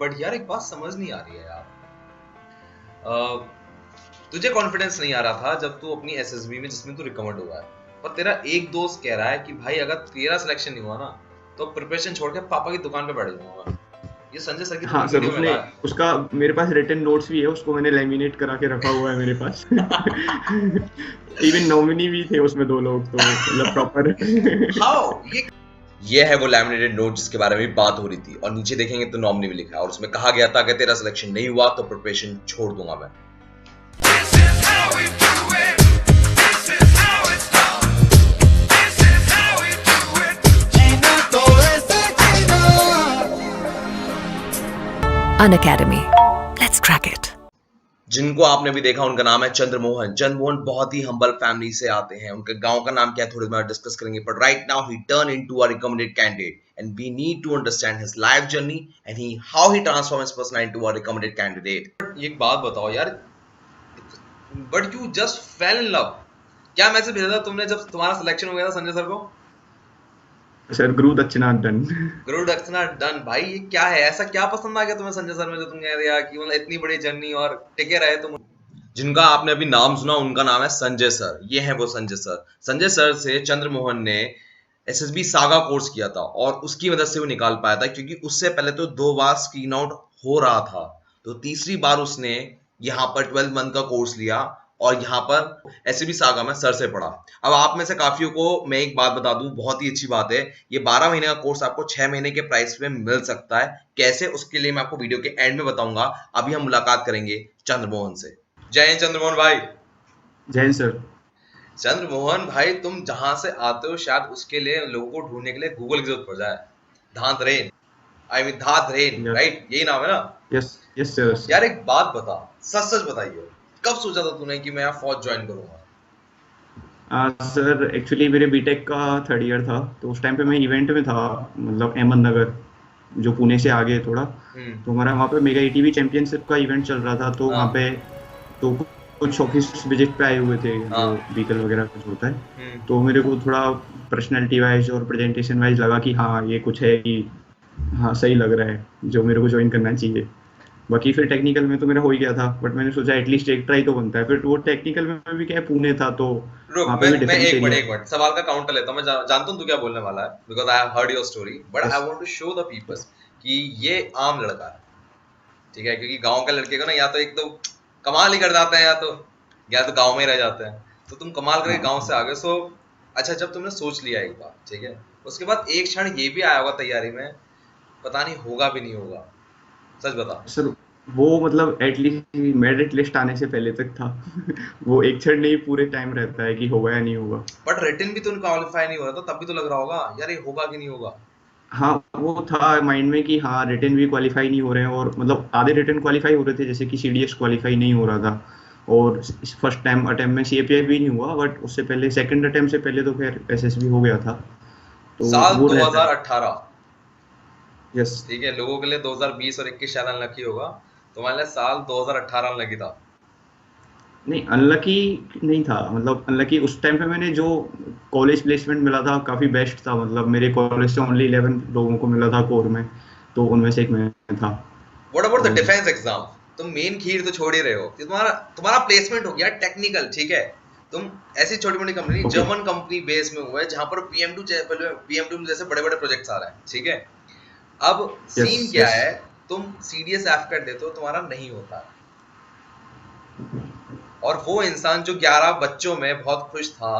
But यार एक बात समझ नहीं आ रही है यार। तुझे कॉन्फिडेंस नहीं आ रहा था जब तू अपनी एसएसबी में जिसमें तू रिकमेंड हुआ है, पर तेरा एक दोस्त कह रहा है कि भाई अगर तेरा सिलेक्शन नहीं हुआ ना तो प्रिपरेशन छोड़ के पापा की दुकान पे बैठ जाऊंगा। ये संजय सर की हाँ तुमने सर, वीडियो में उसने लाया। उसका मेरे पास रिटन नोट्स भी है, उसको मैंने लैमिनेट करा के रखा हुआ है मेरे पास। इवन नॉमिनी भी थे उसमें 2 लोग, तो मतलब प्रॉपर। हाउ ये है वो लैमिनेटेड नोट जिसके बारे में बात हो रही थी, और नीचे देखेंगे तो नॉमिनी भी लिखा है और उसमें कहा गया था कि तेरा सिलेक्शन नहीं हुआ तो प्रिपरेशन छोड़ दूंगा मैं। Unacademy. Let's crack it. जिनको आपने भी देखा उनका नाम है चंद्रमोहन। चंद्रमोहन बहुत ही हम्बल फैमिली से आते हैं। उनके गांव का नाम क्या है थोड़ी देर में डिस्कस करेंगे, but right now he turn into a recommended candidate and we need to understand his life journey and he how he transform his personality into a recommended candidate. But एक बात बताओ यार, but you just fell in love. क्या message भेजा था तुमने जब तुम्हारा सिलेक्शन हो गया था संजय सर को? सर, गुरु दक्षिणा डन। गुरु दक्षिणा डन। भाई ये क्या है, ऐसा क्या पसंद आ गया तुम्हें संजय सर में जो तुम कह रहे हो कि मतलब इतनी बड़ी जर्नी और टिके रहे तुम? जिनका आपने अभी नाम सुना उनका नाम है संजय सर। ये है वो संजय सर। संजय सर से चंद्रमोहन ने एसएसबी सागा कोर्स किया था और उसकी मदद से वो निकाल पाया था, क्योंकि उससे पहले तो 2 बार स्क्रीन आउट हो रहा था, तो तीसरी बार उसने यहाँ पर 12 मंथ का कोर्स लिया और यहाँ पर एसएसबी सागा में सर से पढ़ा। अब आप में से काफियों को मैं एक बात बता दूं, बहुत ही अच्छी बात है, ये 12 महीने का कोर्स आपको 6 महीने के प्राइस में मिल सकता है। कैसे, उसके लिए मैं आपको वीडियो के एंड में बताऊंगा। अभी हम मुलाकात करेंगे चंद्रमोहन से। जय हिंद चंद्रमोहन भाई। जैन सर। चंद्रमोहन भाई, तुम जहां से आते हो शायद उसके लिए लोगों को ढूंढने के लिए गूगल की जरूरत पड़ जाए। धांधरेन, आई मीन धाधरेन, यस, राइट? यही नाम है ना? Yes, yes sir. यार एक बात बता, सच सच बताइए, कब सोचा था तूने कि मैं यहाँ फौज ज्वाइन करूंगा? सर, एक्चुअली मेरे बीटेक का 3rd ईयर था, तो उस टाइम पे मैं इवेंट में था, मतलब अहमद नगर, जो पुणे से आगे है थोड़ा। हम्म। तो हमारा वहाँ पे मेगा ईटीवी चैंपियनशिप का इवेंट चल रहा था, तो वहाँ हाँ। पे तो कुछ ऑफिस विजिट पे आए हुए थे, जो हाँ। व्हीकल वगैरह कुछ होता है। हम्म। तो मेरे को थोड़ा पर्सनैलिटी वाइज और प्रेजेंटेशन वाइज लगा कि हाँ, ये कुछ है कि हाँ, सही लग रहा है, जो मेरे को ज्वाइन करना चाहिए। बाकी फिर टेक्निकल में तो मेरा हो ही गया था, बट मैंने सोचा एटलीस्ट एक ट्राई तो बनता है। फिर वो टेक्निकल में भी क्या है, पुणे था, तो रुक, वहाँ पे भी मैं डिफेंस एक मिनट एरिया। एक मिनट सवाल का काउंटर लेता हूँ। मैं जानता हूँ तू क्या बोलने वाला है, because I have heard your story, but yes, I want to show the peoples कि ये आम लड़का है, ठीक है? क्योंकि गांव के लड़के को ना या तो एक तो कमाल ही कर जाते हैं, या तो गांव में ही रह जाते हैं। तो तुम कमाल करके गांव से आ गए। सो अच्छा, जब तुमने सोच लिया एक बार, ठीक है, उसके बाद एक क्षण ये भी आया होगा तैयारी में, पता नहीं होगा भी नहीं होगा, सच बता। सर, वो मतलब एटलीस्ट मेरिट लिस्ट आने से पहले तक था। वो एक क्षण नहीं, पूरे टाइम रहता है कि होगा या नहीं होगा। बट रिटन भी तो क्वालिफाई नहीं हो रहा था, तब भी तो लग रहा होगा यार ये होगा कि नहीं होगा। हाँ, वो था माइंड में कि हाँ, रिटन भी क्वालिफाई नहीं हो रहे हैं, और मतलब आधे रिटन क्वालिफाई हो रहे थे, जैसे कि सीडीएस क्वालिफाई नहीं हो रहा था, और फर्स्ट टाइम अटेम्प्ट में सीएपीएफ भी नहीं हुआ, बट उससे पहले सेकंड अटेम्प्ट से पहले तो खैर एसएसबी हो गया था। तो साल वो रहता है। 2018, यस। ठीक है? लोगों के लिए 2020 और 21 शायद अनलकी होगा, तुम्हारे लिए साल 2018 अनलकी था। नहीं, अनलकी नहीं था, मतलब अनलकी उस टाइम पे मैंने जो कॉलेज प्लेसमेंट मिला था काफ़ी बेस्ट था, मतलब मेरे कॉलेज से ओनली 11 लोगों को मिला था कोर में, तो उनमें से एक मैं था। व्हाट अबाउट द तो डिफेंस एग्जाम? तुम मेन खीर तो छोड़ ही रहे हो कि तुम्हारा तुम्हारा प्लेसमेंट हो गया टेक्निकल, ठीक है? तुम ऐसी छोटी मोटी company, okay. German company base में हुआ है जहां पर पीएम2 जैसे बड़े बड़े प्रोजेक्ट्स आ रहे हैं, ठीक है? अब यस, सीन क्या यस। है, तुम सीडीएस एफ कर देते हो, तुम्हारा नहीं होता है। और वो इंसान जो 11 बच्चों में बहुत खुश था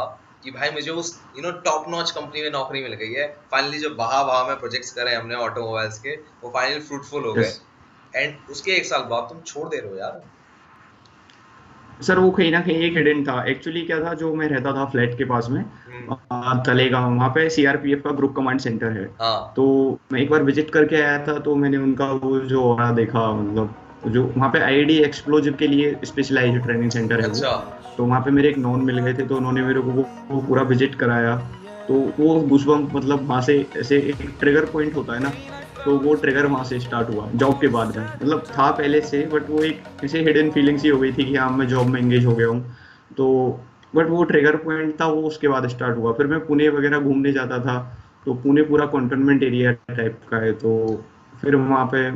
कि भाई मुझे उस टॉप नॉच कंपनी में नौकरी मिल गई है, फाइनली जो बहा बहा में प्रोजेक्ट्स करे हमने ऑटोमोबाइल्स के, वो फाइनली फ्रूटफुल हो गए, यस एंड उसके 1 साल बाद तुम छोड़ दे रहे हो यार। सर, वो कहीं ना कहीं एक हिडन था। एक्चुअली क्या था, जो मैं रहता था फ्लैट के पास में, हम्म। तलेगांव, वहाँ पे सीआरपीएफ का ग्रुप कमांड सेंटर है। हाँ। तो मैं एक बार विजिट करके आया था, तो मैंने उनका वो जो वहाँ देखा, मतलब जो वहाँ पे आईडी एक्सप्लोजिव के लिए स्पेशलाइज्ड ट्रेनिंग सेंटर है वो। अच्छा। तो वहाँ पे मेरे एक नॉन मिल गए थे, तो उन्होंने मेरे को वो पूरा विजिट कराया। तो वो गूज़बम्प, मतलब वहाँ से ऐसे एक ट्रिगर पॉइंट होता है ना, तो वो ट्रिगर वहाँ से स्टार्ट हुआ जॉब के बाद में। मतलब था पहले से, बट वो एक ऐसे हिडन फीलिंग सी हो गई थी कि हाँ, मैं जॉब में एंगेज हो गया हूँ। तो बट वो ट्रिगर पॉइंट था, वो उसके बाद स्टार्ट हुआ। फिर मैं पुणे वगैरह घूमने जाता था, तो पुणे पूरा कंटोनमेंट एरिया टाइप का है, तो फिर वहाँ पे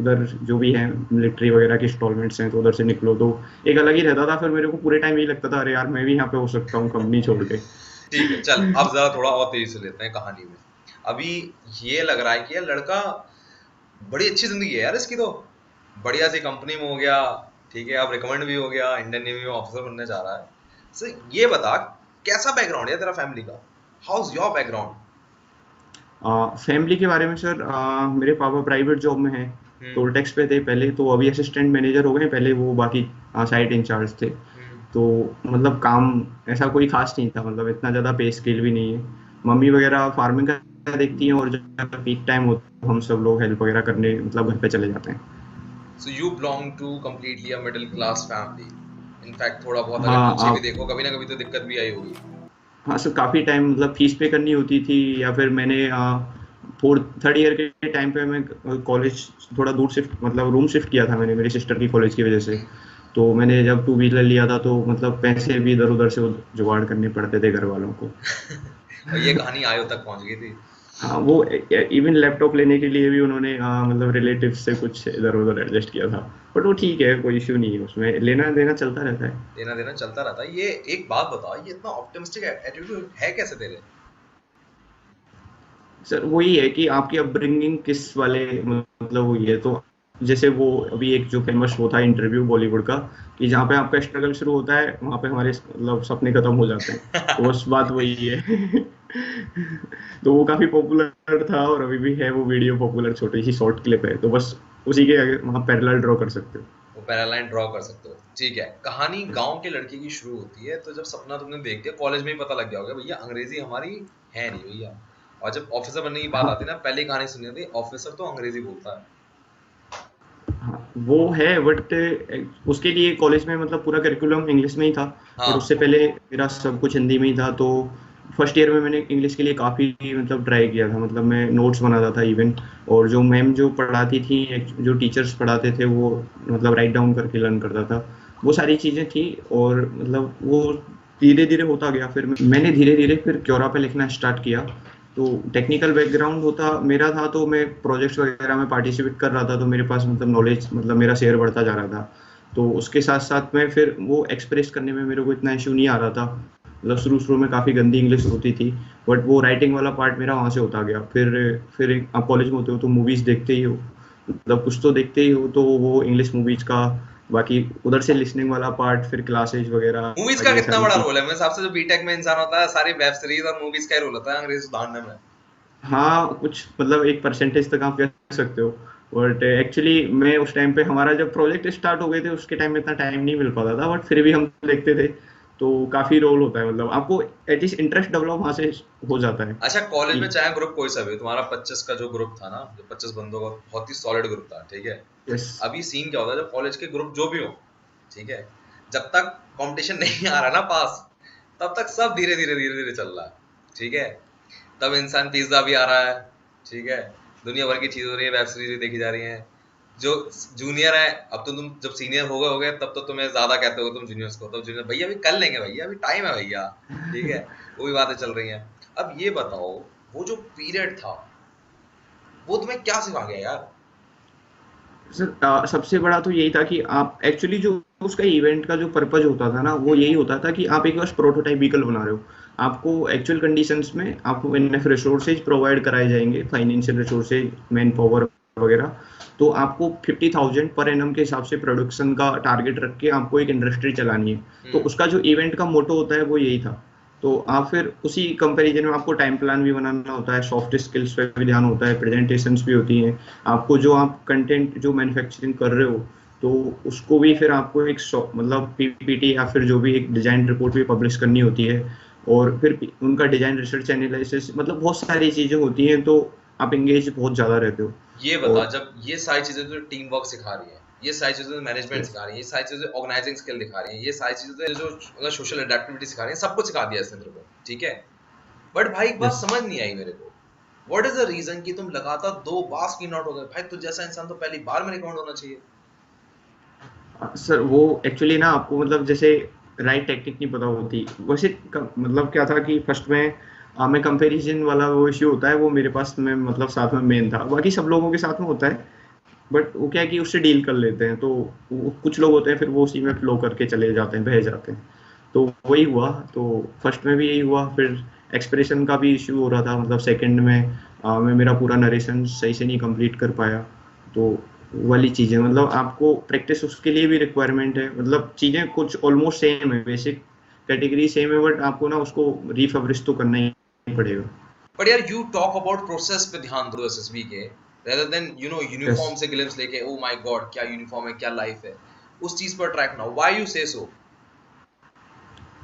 उधर जो भी है मिलिट्री वगैरह की इंस्टॉलमेंट्स हैं, तो उधर से निकलो तो एक अलग ही रहता था। फिर मेरे को पूरे टाइम यही लगता था, अरे यार मैं भी यहाँ पे हो सकता हूँ कंपनी छोड़ के। ठीक है, चल अब जरा थोड़ा और तेजी से लेते हैं कहानी में। अभी ये लग रहा है कि यार लड़का, बड़ी अच्छी जिंदगी है यार इसकी तो, बढ़िया सी कंपनी में हो गया, ठीक है, अब रिकमेंड भी हो गया, इंडियन नेवी में ऑफिसर बनने जा रहा है। सो ये बता, कैसा बैकग्राउंड है तेरा फैमिली का? How is your background? Family के बारे में सर, मेरे पापा प्राइवेट जॉब में हैं, हम्म। टोल टैक्स पे थे पहले, तो अभी असिस्टेंट मैनेजर हो गए। पहले वो बाकी साइट इंचार्ज थे। हम्म। तो मतलब काम ऐसा कोई खास नहीं था, मतलब इतना ज़्यादा पे स्केल भी नहीं है। मम्मी वगैरह फार्मिंग का देखती हैं, और जब पीक टाइम होता है तो हम सब लोग हेल्प वगैरह करने मतलब घर पे चले जाते हैं। So you belong to completely a middle class family. In fact थोड़ा बहुत अगर हाँ पीछे भी आप। देखो, कभी ना कभी तो दिक्कत भी आई होगी। हाँ सर, काफ़ी टाइम मतलब फीस पे करनी होती थी, या फिर मैंने फोर्थ थर्ड ईयर के टाइम पे मैं कॉलेज थोड़ा दूर शिफ्ट मतलब रूम शिफ्ट किया था मैंने, मेरी सिस्टर की कॉलेज की वजह से। तो मैंने जब टू व्हीलर लिया था तो मतलब पैसे भी इधर उधर से जुगाड़ करने पड़ते थे घर वालों को। और ये कहानी आयो तक पहुंच गई थी। हाँ वो इवन लैपटॉप लेने के लिए भी उन्होंने मतलब रिलेटिव से कुछ इधर उधर एडजस्ट किया था। बट वो ठीक है, कोई इश्यू नहीं है, उसमें लेना देना चलता रहता है। देना देना चलता रहता है। ये एक बात बताओ, ये इतना ऑप्टिमिस्टिक एटीट्यूड है कैसे तेरे? सर वही है कि आपकी अपब्रिंगिंग किस वाले मतलब हुई है। तो जैसे वो अभी एक जो फेमस वो था इंटरव्यू बॉलीवुड का, कि जहाँ पे आपका स्ट्रगल शुरू होता है वहाँ पे हमारे मतलब सपने खत्म हो जाते हैं। तो बस बात वही है। तो वो काफी पॉपुलर था, और अभी भी है वो वीडियो पॉपुलर, छोटी सी शॉर्ट क्लिप है, तो बस उसी के आगे वहाँ पैरेलल ड्रॉ कर सकते हो। वो पैरालाइन ड्रॉ कर सकते हो। ठीक है, कहानी गांव के लड़के की शुरू होती है। तो जब सपना तुमने देख दिया, कॉलेज में ही पता लग गया होगा भैया अंग्रेजी हमारी है नहीं भैया। और जब ऑफिसर बनने की बात हाँ आती है ना, पहली कहानी सुनी होती है, ऑफिसर तो अंग्रेजी बोलता है। हाँ, वो है बट उसके लिए कॉलेज में मतलब पूरा करिकुलम इंग्लिश में ही था। और हाँ। उससे पहले मेरा सब कुछ हिंदी में ही था। तो फर्स्ट ईयर में मैंने इंग्लिश के लिए काफ़ी मतलब ट्राई किया था, मतलब मैं नोट्स बनाता था इवन। और जो मैम जो पढ़ाती थी, जो टीचर्स पढ़ाते थे, वो मतलब राइट डाउन करके लर्न करता था। वो सारी चीज़ें थी, और मतलब वो धीरे धीरे होता गया। फिर मैंने धीरे धीरे फिर क्योरा पे लिखना स्टार्ट किया। तो टेक्निकल बैकग्राउंड होता मेरा था, तो मैं प्रोजेक्ट्स वगैरह में पार्टिसिपेट कर रहा था, तो मेरे पास मतलब नॉलेज मतलब मेरा शेयर बढ़ता जा रहा था। तो उसके साथ साथ मैं फिर वो एक्सप्रेस करने में मेरे को इतना इशू नहीं आ रहा था। मतलब शुरू शुरू में काफ़ी गंदी इंग्लिश होती थी, बट वो राइटिंग वाला पार्ट मेरा वहाँ से होता गया। फिर आप कॉलेज में होते हो तो मूवीज़ देखते ही हो, मतलब कुछ तो देखते ही हो, तो वो इंग्लिश मूवीज़ का, बाकी उधर से लिसनिंग वाला पार्ट, फिर क्लासेज मूवीज वगैरह का ये कितना सारी बड़ा चीज़। रोल है? मेरे हिसाब से जो बीटेक में इंसान होता है, सारी वेब सीरीज और मूवीज का ही रोल होता है अंग्रेजी सुधारने में। हाँ कुछ मतलब एक परसेंटेज तक आप कह सकते हो। बट एक्चुअली मैं उस टाइम पे, हमारा जब प्रोजेक्ट स्टार्ट हो गए थे उसके टाइम में इतना टाइम नहीं मिल पाता था, बट फिर भी हम देखते थे। तो काफी रोल होता है, मतलब आपको एटलीस्ट इंटरेस्ट डेवलप वहां से हो जाता है अच्छा, कॉलेज कि में चाहे ग्रुप कोई सा भी, तुम्हारा 25 का जो ग्रुप था ना, जो 25 बंदों का बहुत ही सॉलिड ग्रुप था, ठीक है। यस। अभी सीन क्या होता है, जब कॉलेज के ग्रुप जो भी हो, ठीक है, जब तक कंपटीशन नहीं आ रहा ना पास, तब तक सब धीरे धीरे चल रहा है, ठीक है। तब इंसान पिज्जा भी आ रहा है, ठीक है, दुनिया भर की चीज हो रही है, वेब सीरीज देखी जा रही है। जो जूनियर है, अब तो तुम जब सीनियर हो गए तब तो तुम्हें ज्यादा कहते हो तुम जूनियर्स को, तब जूनियर भैया अभी कर लेंगे भैया, अभी टाइम है भैया, ठीक है। वो भी बातें चल रही हैं। अब ये बताओ, वो जो पीरियड था, वो तुम्हें क्या सिखा गया यार? सर सबसे बड़ा तो यही था कि आप एक्चुअली जो उसका इवेंट का जो पर्पज होता था ना, वो यही होता था कि आप एक बस प्रोटोटाइप व्हीकल बना रहे हो। आपको एक्चुअल कंडीशंस में आपको इनफ रिसोर्सेज प्रोवाइड कराए जाएंगे, फाइनेंशियल रिसोर्सेज, मैन पावर वगैरह। तो आपको 50,000 पर एनम के हिसाब से प्रोडक्शन का टारगेट रख के आपको एक इंडस्ट्री चलानी है। तो हम्म। उसका जो इवेंट का मोटो होता है वो यही था। तो आप फिर उसी कंपैरिजन में आपको टाइम प्लान भी बनाना होता है, सॉफ्ट स्किल्स पे भी ध्यान होता है, प्रेजेंटेशंस भी होती हैं। आपको जो आप कंटेंट जो मैन्युफैक्चरिंग कर रहे हो, तो उसको भी फिर आपको एक मतलब पीपीटी या फिर जो भी एक डिजाइन रिपोर्ट भी पब्लिश करनी होती है। और फिर उनका डिजाइन रिसर्च एनालिसिस, मतलब बहुत सारी चीजें होती हैं। तो आप एंगेज बहुत ज्यादा रहते हो। ये बता, और जब ये सारी चीजें तो टीम वर्क सिखा रही है, ये सारी चीजें मैनेजमेंट yes, सिखा रही है, ये सारी चीजें ऑर्गेनाइजिंग स्किल दिखा रही है, ये सारी चीजें जो अगर सोशल एडेप्टिविटी सिखा रही है, सब कुछ सिखा दिया इसने तेरे को, ठीक है। बट भाई एक बात yes, समझ नहीं आई मेरे को, व्हाट इज द रीजन कि तुम लगातार 2 बार स्क्रीन आउट हो गए? भाई तुझ जैसा इंसान तो पहली बार में रिकमेंड होना चाहिए। सर वो एक्चुअली ना आपको मतलब जैसे राइट टेक्निक नहीं पता होती वैसे। मतलब क्या था कि फर्स्ट में मैं कंपैरिजन वाला वो इश्यू होता है वो मेरे पास में मतलब साथ में मेन था, बाकी सब लोगों के साथ में होता है, बट वो क्या है कि उससे डील कर लेते हैं। तो कुछ लोग होते हैं फिर वो उसी में फ्लो करके चले जाते हैं, बह जाते हैं। तो वही हुआ, तो फर्स्ट में भी यही हुआ, फिर एक्सप्रेशन का भी इशू हो रहा था, मतलब सेकंड में मैं मेरा पूरा नरेशन सही से नहीं कंप्लीट कर पाया। तो वो वाली चीज़ें, मतलब आपको प्रैक्टिस उसके लिए भी रिक्वायरमेंट है, मतलब चीज़ें कुछ ऑलमोस्ट सेम है, बेसिक कैटेगरी सेम है, बट आपको ना उसको रिफब्रिश तो करना ही पड़ेगा। बट यार यू टॉक अबाउट प्रोसेस पे ध्यान दो एसएसबी के, rather than यस, यूनिफॉर्म से ग्लिम्स लेके ओ माय गॉड क्या यूनिफॉर्म है क्या लाइफ है, उस चीज पर ट्रैक ना, व्हाई यू से सो?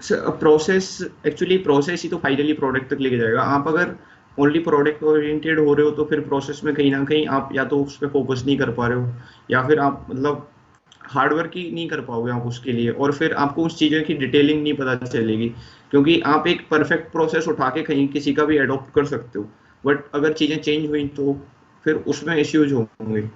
प्रोसेस, एक्चुअली प्रोसेस ही तो फाइनली प्रोडक्ट तक लेके जाएगा। आप अगर ओनली प्रोडक्ट ओरिएंटेड हो रहे हो तो फिर प्रोसेस में कहीं ना कहीं आप या तो उस पर फोकस नहीं कर पा रहे हो, या फिर आप मतलब हार्ड वर्क ही नहीं कर पाओगे आप उसके लिए, और फिर आपको उस चीज़ों की डिटेलिंग नहीं पता चलेगी, क्योंकि आप एक परफेक्ट प्रोसेस उठा के कहीं किसी का भी अडॉप्ट कर सकते हो, बट अगर चीज़ें चेंज हुई तो फिर उसमें इश्यूज होंगे।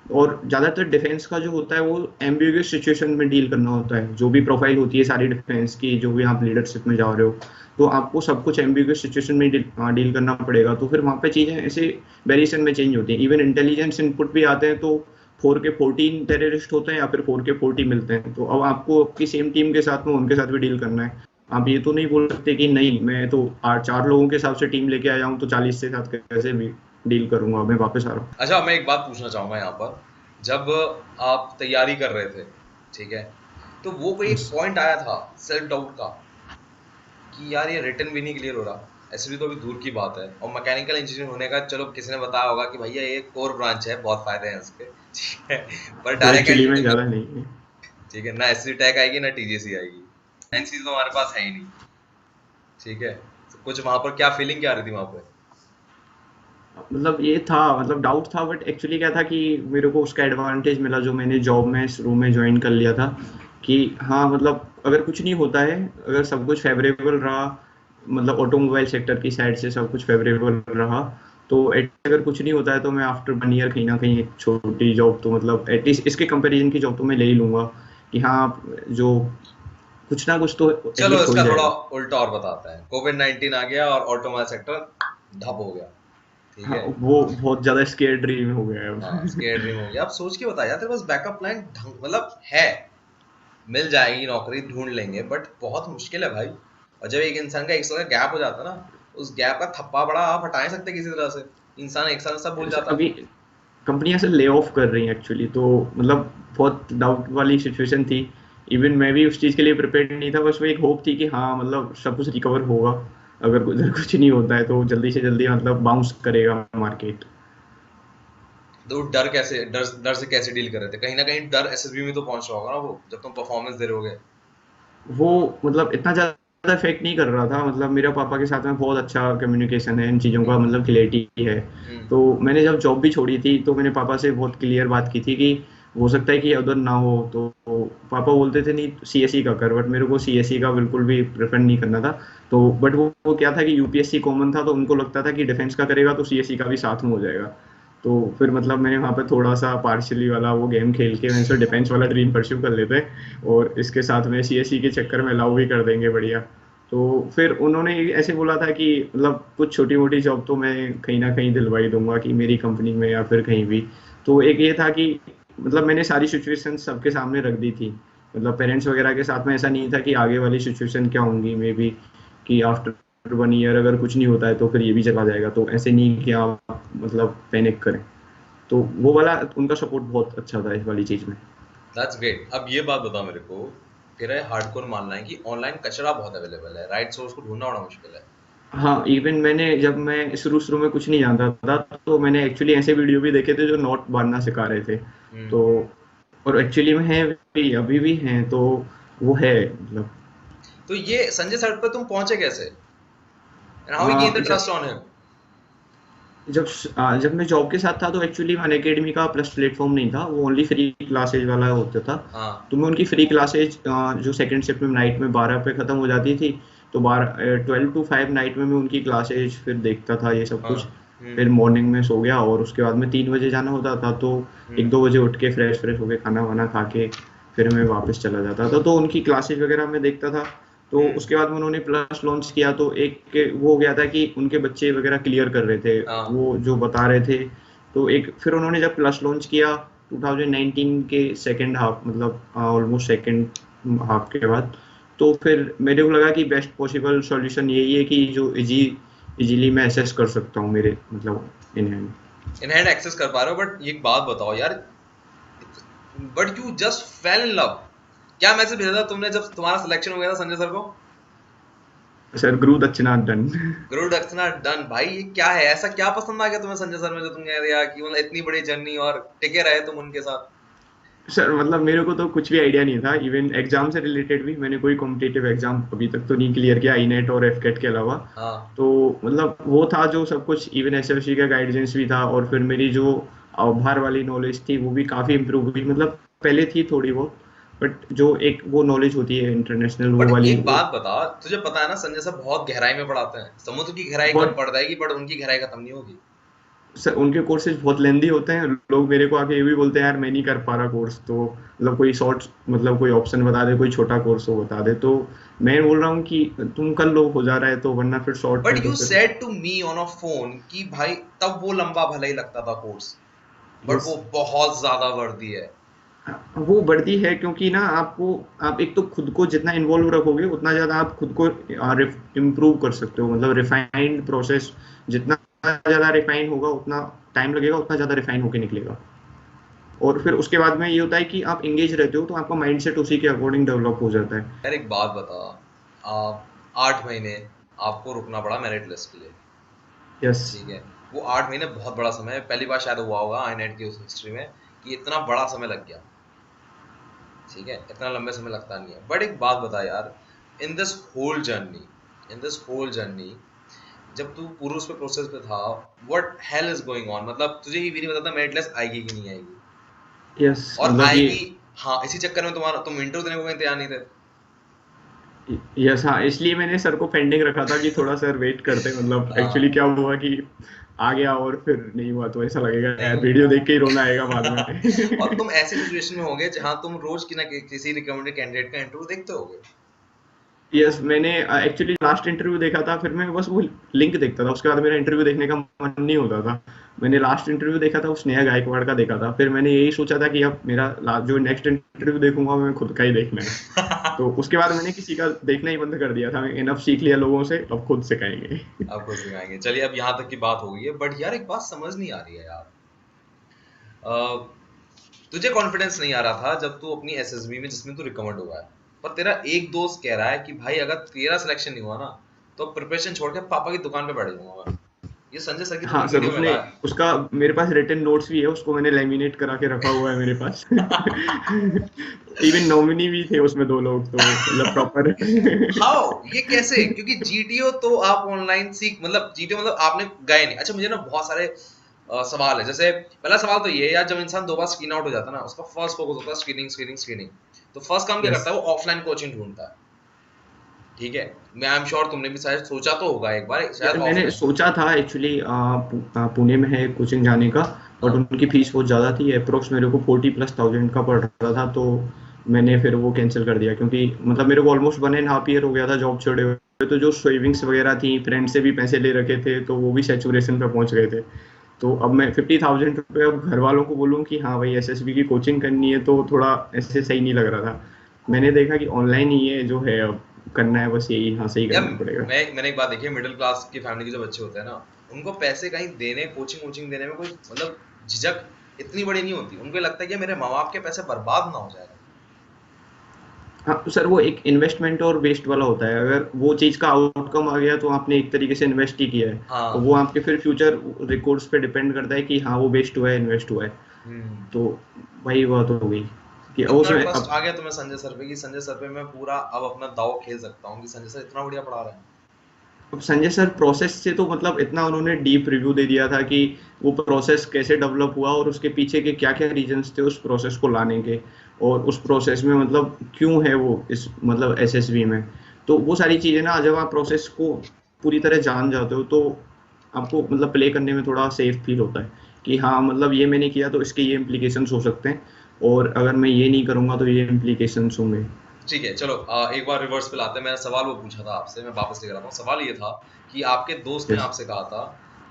और ज़्यादातर डिफेंस का जो होता है वो एम्बिगुअस सिचुएशन में डील करना होता है, जो भी प्रोफाइल होती है सारी डिफेंस की, जो भी आप लीडरशिप में जा रहे हो, तो आपको सब कुछ एम्बिगुअस सिचुएशन में डील करना पड़ेगा। तो फिर वहाँ पे चीज़ें ऐसे वेरिएशन में चेंज होती हैं, इवन इंटेलिजेंस इनपुट भी आते हैं, तो 4K14 टेररिस्ट होते हैं या फिर 4K40 मिलते हैं, तो अब आपको आपकी सेम टीम के साथ में उनके साथ भी डील करना है। आप ये तो नहीं बोल सकते कि नहीं मैं तो 4 लोगों के हिसाब से टीम लेके आया हूँ तो 40 के साथ कैसे भी डील करूंगा, मैं वापस आ रहा हूँ। अच्छा मैं एक बात पूछना चाहूंगा यहाँ पर, जब आप तैयारी कर रहे थे, ठीक है, तो वो कोई एक Yes. पॉइंट आया था सेल्फ डाउट का कि यार ये रिटर्न भी नहीं क्लियर हो रहा, एसबी तो अभी दूर की बात है, और मैकेनिकल इंजीनियर होने का चलो किसी ने बताया होगा कि भैया ये कोर ब्रांच है, बहुत फायदे हैं इसके, ठीक है, पर वो डायरेक्ट एक्चुअली में एंट्री, ज़्यादा नहीं है। ठीक है, ना एससी टैग आएगी ना टीजीसी आएगी, एनसी तो हमारे पास है ही नहीं, ठीक है, तो कुछ वहां पर क्या फीलिंग क्या आ रही थी वहां पे? मतलब ये था, मतलब डाउट था, बट एक्चुअली क्या था कि मेरे को उसका एडवांटेज मिला जो मैंने जॉब में शुरू में ज्वाइन कर लिया था, कि हाँ मतलब अगर कुछ नहीं होता है, अगर सब कुछ फेवरेबल रहा, मतलब ऑटोमोबाइल सेक्टर की साइड से सब कुछ फेवरेबल रहा, तो अगर कुछ नहीं होता है तो मैं आफ्टर 1 ईयर कहीं ना कहीं एक छोटी जॉब तो मतलब एटलीस्ट इसके कंपैरिजन की जॉब तो मैं ले ही लूंगा, कि हाँ जो कुछ ना कुछ तो चलो एटलीस्ट हो ही इसका थोड़ा जाएगा। उल्टा और बताते हैं, कोविड-19 आ गया और ऑटोमोबाइल सेक्टर ठप हो गया, ठीक हाँ, है, वो बहुत ज्यादा स्केयर ड्रीम हो गया है हाँ अब। स्केयर ड्रीम हो गया। अब सोच के बता यार, तेरे पास बैकअप प्लान ढंग मतलब है, मिल जाएगी नौकरी ढूंढ लेंगे, बट बहुत मुश्किल है भाई। और जब एक इंसान का 1 साल का गैप हो जाता है ना, उस गैप का थप्पा बड़ा आप हटा नहीं सकते किसी तरह से, इंसान 1 साल सब भूल जाता अभी कंपनियां से ले ऑफ कर रही हैं एक्चुअली, तो मतलब बहुत डाउट वाली सिचुएशन थी। इवन मैं भी उस चीज़ के लिए प्रिपेयर्ड नहीं था, बस वो एक होप थी कि हाँ मतलब सब कुछ रिकवर होगा, अगर उधर कुछ नहीं होता है तो जल्दी से जल्दी मतलब बाउंस करेगा मार्केट। है। तो डर कैसे, डर डर से कैसे डील कर रहे थे? कहीं ना कहीं डर एसएसबी में तो पहुंच रहा होगा ना वो, जब तुम परफॉर्मेंस दे रहे होगे। वो मतलब इतना ज़्यादा इफेक्ट नहीं कर रहा था, मतलब मेरे पापा के साथ में बहुत अच्छा कम्युनिकेशन है, इन चीज़ों का हम्म मतलब क्लियरिटी है। हम्म तो मैंने जब जॉब भी छोड़ी थी तो मैंने पापा से बहुत क्लियर बात की थी कि हो सकता है कि उधर ना हो, तो पापा बोलते थे नहीं सीएसई का कर, बट मेरे को सीएसई का बिल्कुल भी प्रेफर नहीं करना था। तो बट वो क्या था कि यूपीएससी कॉमन था, तो उनको लगता था कि डिफेंस का करेगा तो सीएसई का भी साथ में हो जाएगा। तो फिर मतलब मैंने वहाँ पे थोड़ा सा पार्शली वाला वो गेम खेल के मैंने डिफेंस वाला ड्रीम परस्यू कर लेते हैं, और इसके साथ में सीएसई के चक्कर में अलाउ भी कर देंगे बढ़िया। तो फिर उन्होंने ऐसे बोला था कि मतलब कुछ छोटी मोटी जॉब तो मैं कहीं ना कहीं दिलवा ही दूंगा, कि मेरी कंपनी में या फिर कहीं भी। तो एक ये था कि मतलब मैंने सारी सिचुएशन सबके सामने रख दी थी, मतलब पेरेंट्स वगैरह के साथ में ऐसा नहीं था कि आगे वाली सिचुएशन क्या होंगी, मे बी कि आफ्टर 1 ईयर अगर कुछ नहीं होता है तो फिर ये भी चला जाएगा, तो ऐसे नहीं कि आप मतलब पैनिक करें। तो वो वाला उनका सपोर्ट बहुत अच्छा था इस वाली चीज़ में। That's great. अब ये बात बता मेरे को, तेरा हार्डकोर मानना है कि ऑनलाइन कचरा बहुत अवेलेबल है, राइट सोर्स को ढूंढना बड़ा मुश्किल है। हाँ, इवन मैंने जब मैं शुरू शुरू में कुछ नहीं जानता था तो मैंने एक्चुअली ऐसे वीडियो भी देखे थे जो नोट बांधना सिखा रहे थे। हम्म तो और एक्चुअली में है भी, अभी भी हैं, तो वो है मतलब। तो ये संजय सर पे तुम पहुंचे कैसे, and how you gain the जब ट्रस्ट ऑन हिम? जब मैं जॉब के साथ था तो एक्चुअली अन अकेडमी का प्लस प्लेटफॉर्म नहीं था, वो ओनली फ्री क्लासेज वाला होता था। हाँ तो मैं उनकी फ्री क्लासेज जो सेकंड शिफ्ट में नाइट में 12 पे ख़त्म हो जाती थी, तो 12 to 5 नाइट में मैं उनकी क्लासेज फिर देखता था ये सब हाँ कुछ। हम्म फिर मॉर्निंग में सो गया और उसके बाद में 3 बजे जाना होता था, तो हम्म 1-2 बजे उठ के फ्रेश फ्रेश होके खाना वाना खा के फिर मैं वापस चला जाता था, तो उनकी क्लासेज वगैरह मैं देखता था। तो उसके बाद में उन्होंने प्लस लॉन्च किया, तो एक वो हो गया था कि उनके बच्चे वगैरह क्लियर कर रहे थे, हाँ वो जो बता रहे थे। तो एक फिर उन्होंने जब प्लस लॉन्च किया 2019 के सेकंड हाफ, मतलब ऑलमोस्ट सेकंड हाफ के बाद, तो फिर मेरे को लगा कि बेस्ट पॉसिबल सॉल्यूशन यही है कि जो इजीली मैं एसेस कर सकता हूँ मेरे मतलब इन हैंड। इन हैंड एक्सेस कर पा रहे हो, बट एक बात बताओ यार, but you just fell in love. क्या मैसेज भेजा था तुमने जब तुम्हारा सिलेक्शन हो गया था संजय सर को? सर गुरु दक्षिणा डन। गुरु दक्षिणा डन। भाई ये क्या है, ऐसा क्या पसंद आ गया तुम्हें संजय सर में जो तुम कह दिया कि मतलब इतनी बड़ी जर्नी और टिके रहे तुम उनके साथ? सर मतलब मेरे को तो कुछ भी आइडिया नहीं था, इवन एग्जाम से रिलेटेड भी मैंने कोई कॉम्पिटिटिव एग्जाम अभी तक तो नहीं क्लियर किया, आई नेट और एफ कैट के अलावा। हाँ तो मतलब वो था जो सब कुछ, इवन एसएससी का गाइडेंस भी था, और फिर मेरी जो बाहर वाली नॉलेज थी वो भी काफी इम्प्रूव हुई, मतलब पहले थी थोड़ी बहुत, बट जो एक वो नॉलेज होती है इंटरनेशनल वो बट वाली एक वो बात बता, तुझे पता है ना संजय सर बहुत गहराई में पढ़ाते हैं, समुद्र की गहराई कम बहुत। पड़ जाएगी बट उनकी गहराई खत्म नहीं होगी। सर उनके कोर्सेज बहुत लेंदी होते हैं, लोग मेरे को आके ये भी बोलते हैं यार मैं नहीं कर पा रहा कोर्स, तो मतलब कोई शॉर्ट मतलब कोई ऑप्शन बता दे, कोई छोटा कोर्स हो बता दे, तो मैं बोल रहा हूँ कि तुम कर लो, हो जा रहा है तो, वरना फिर शॉर्ट में बट तो यू फिर। Said to me on a phone कि भाई तब वो लंबा भले ही लगता था कोर्स, बट यस, वो बहुत ज्यादा वर्दी है। वो बढ़ती है क्योंकि ना आपको, आप एक तो खुद को जितना इन्वॉल्व रखोगे उतना ज्यादा आप खुद को इम्प्रूव कर सकते हो, मतलब रिफाइंड प्रोसेस जितना ज्यादा रिफाइन होगा उतना टाइम लगेगा, उतना ज्यादा रिफाइन होके निकलेगा। और फिर उसके बाद में ये होता है कि आप एंगेज रहते हो तो आपका माइंडसेट उसी के अकॉर्डिंग डेवलप हो जाता है। यार एक बात बता, 8 महीने आपको रुकना पड़ा मेरिट लिस्ट के लिए, यस। ठीक है? वो 8 महीने बहुत बड़ा समय है, पहली बार शायद हुआ होगा आई नेट की उस हिस्ट्री में कि इतना बड़ा समय लग गया, ठीक है? इतना लंबे समय लगता नहीं है। बट एक बात बता यार, in this whole journey, in this whole journey, जब तू पूरे उस पे प्रोसेस पे था, what hell is going on? मतलब तुझे ये भी नहीं पता था मेरिट लिस्ट आएगी कि नहीं आएगी, यस और मतलब ये। आएगी। हाँ, इसी चक्कर में तुम्हारा तुम इंटरव्यू देने को कहीं तैयार नहीं थे। यस हाँ, इसलिए मैंने सर को पेंडिंग रखा था कि थोड़ा सर वेट करते, मतलब एक्चुअली हाँ क्या हुआ कि आ गया और फिर नहीं हुआ तो ऐसा लगेगा नहीं यार हुआ। वीडियो देख के ही रोना आएगा बाद में। और तुम ऐसी सिचुएशन में होगे जहां तुम रोज किसी रिकमेंडेड कैंडिडेट का इंटरव्यू देखते होगे। यस, मैंने एक्चुअली लास्ट इंटरव्यू देखा था, फिर मैं बस वो लिंक देखता था, उसके बाद मेरा इंटरव्यू देखने का मन नहीं होता था। मैंने लास्ट इंटरव्यू देखा था वो स्नेहा गायकवाड़ का देखा था, फिर मैंने यही सोचा था कि अब मेरा जो नेक्स्ट इंटरव्यू देखूंगा मैं खुद का ही देखना है। तो उसके बाद मैंने किसी का देखना ही बंद कर दिया था, मैं इनफ सीख लिया लोगों से, अब खुद सिखाएंगे। अब कुछ सिखाएंगे। चलिए अब यहाँ तक की बात हो गई है, बट यार एक बात समझ नहीं आ रही है यार। अ, तुझे कॉन्फिडेंस नहीं आ रहा था जब तू अपनी एसएसबी में जिसमें तू रिकमेंड हुआ है, पर तेरा एक दोस्त कह रहा है कि भाई अगर तेरा सिलेक्शन नहीं हुआ ना तो प्रिपरेशन छोड़ के पापा की दुकान पे बैठ जाऊंगा मैं। ये संजय सर की हाँ तुमने सर, वीडियो में उसने था। उसका मेरे पास रिटन नोट्स भी है, उसको मैंने लेमिनेट करा के रखा हुआ है मेरे पास। इवन नॉमिनी भी थे उसमें 2 लोग, तो मतलब प्रॉपर। हाउ, ये कैसे? क्योंकि जीटीओ तो आप ऑनलाइन सीख, मतलब जीटीओ मतलब आपने गए नहीं। अच्छा मुझे ना बहुत सारे सवाल है। जैसे पहला सवाल तो ये है यार, जब इंसान 2 बार स्क्रीन आउट हो जाता है ना, उसका फर्स्ट फोकस होता है स्क्रीनिंग स्क्रीनिंग स्क्रीनिंग। तो फर्स्ट काम क्या यस, करता है, वो ऑफलाइन कोचिंग ढूंढता है, ठीक है? मैं आई एम श्योर तुमने भी शायद सोचा तो होगा एक बार शायद यार मैंने ऑफलाइन। सोचा था एक्चुअली पुणे में है कोचिंग जाने का, बट हाँ उनकी फीस बहुत ज़्यादा थी, अप्रोक्स मेरे को 40+ thousand का पड़ रहा था, तो मैंने फिर वो कैंसिल कर दिया, क्योंकि मतलब मेरे को ऑलमोस्ट 1.5 year हो गया था जॉब छोड़े हुए, तो जो सेविंग्स वगैरह थी, फ्रेंड से भी पैसे ले रखे थे, तो वो भी सेचुरेशन पे पहुंच गए थे। तो अब मैं 50,000 रुपये अब घर वालों को बोलूँ कि हाँ भाई एसएसबी की कोचिंग करनी है, तो थोड़ा ऐसे सही नहीं लग रहा था। मैंने देखा कि ऑनलाइन ही है जो है, अब करना है बस यही, हाँ सही यार, करना पड़ेगा। मैंने एक बात देखी है, मिडिल क्लास की फैमिली के जो बच्चे होते हैं ना, उनको पैसे कहीं देने, कोचिंग कोचिंग देने में कोई मतलब झिझक इतनी बड़ी नहीं होती। उनको लगता है कि मेरे माँ बाप के पैसे बर्बाद ना हो जाए। हाँ तो सर वो एक इन्वेस्टमेंट और वेस्ट वाला होता है, अगर वो चीज़ का आउटकम आ गया तो आपने एक तरीके से इन्वेस्ट ही किया है, और हाँ। वो आपके फिर फ्यूचर रिकॉर्ड्स पे डिपेंड करता है कि हाँ वो वेस्ट हुआ है इन्वेस्ट हुआ है। हम्म। तो वही बात हो गई कि अब इतना उसमें ट्रस्ट अब। आ गया तुम्हें संजय सर पे कि संजय सर पे मैं पूरा अब अपना दाव खेल सकता हूँ कि संजय सर इतना बढ़िया पढ़ा रहे हैं। अब संजय सर प्रोसेस से तो मतलब इतना उन्होंने डीप रिव्यू दे दिया था कि वो प्रोसेस कैसे डेवलप हुआ और उसके पीछे के क्या क्या रीजंस थे उस प्रोसेस को लाने के, और उस प्रोसेस में मतलब क्यों है वो इस मतलब एसएसबी में। तो वो सारी चीज़ें ना जब आप प्रोसेस को पूरी तरह जान जाते हो तो आपको मतलब प्ले करने में थोड़ा सेफ फील होता है कि हाँ मतलब ये मैंने किया तो इसके ये इम्प्लीकेशंस हो सकते हैं, और अगर मैं ये नहीं करूँगा तो ये इम्प्लीकेशंस होंगे। ठीक है, चलो एक बार रिवर्स पे लाते हैं। मैंने सवाल वो पूछा था आपसे, मैं वापस लेकर आता हूँ। सवाल ये था कि आपके दोस्त ने यस आपसे कहा था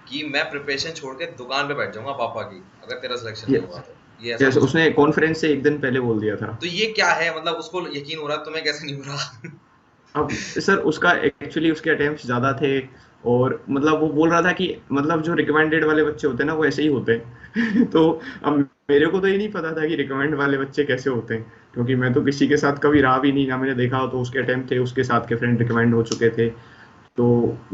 कि मैं प्रिपरेशन छोड़ के दुकान पे बैठ जाऊंगा पापा की, अगर तेरा सिलेक्शन नहीं हुआ यस तो। ये ऐसा यस कुछ उसने था। कॉन्फ्रेंस से एक दिन पहले बोल दिया था। तो ये क्या है, मतलब उसको यकीन हो रहा है, तुम्हें कैसे नहीं हो रहा? अब सर उसका एक्चुअली उसके अटेम्प्ट्स ज़्यादा थे, और मतलब वो बोल रहा था कि मतलब जो रिकमेंडेड वाले बच्चे होते हैं ना वो ऐसे ही होते हैं। तो अब मेरे को तो ये नहीं पता था कि रिकमेंड वाले बच्चे कैसे होते हैं, क्योंकि मैं तो किसी के साथ कभी रहा भी नहीं, ना मैंने देखा हो। तो उसके अटेम्प्ट थे, उसके साथ के फ्रेंड रिकमेंड हो चुके थे, तो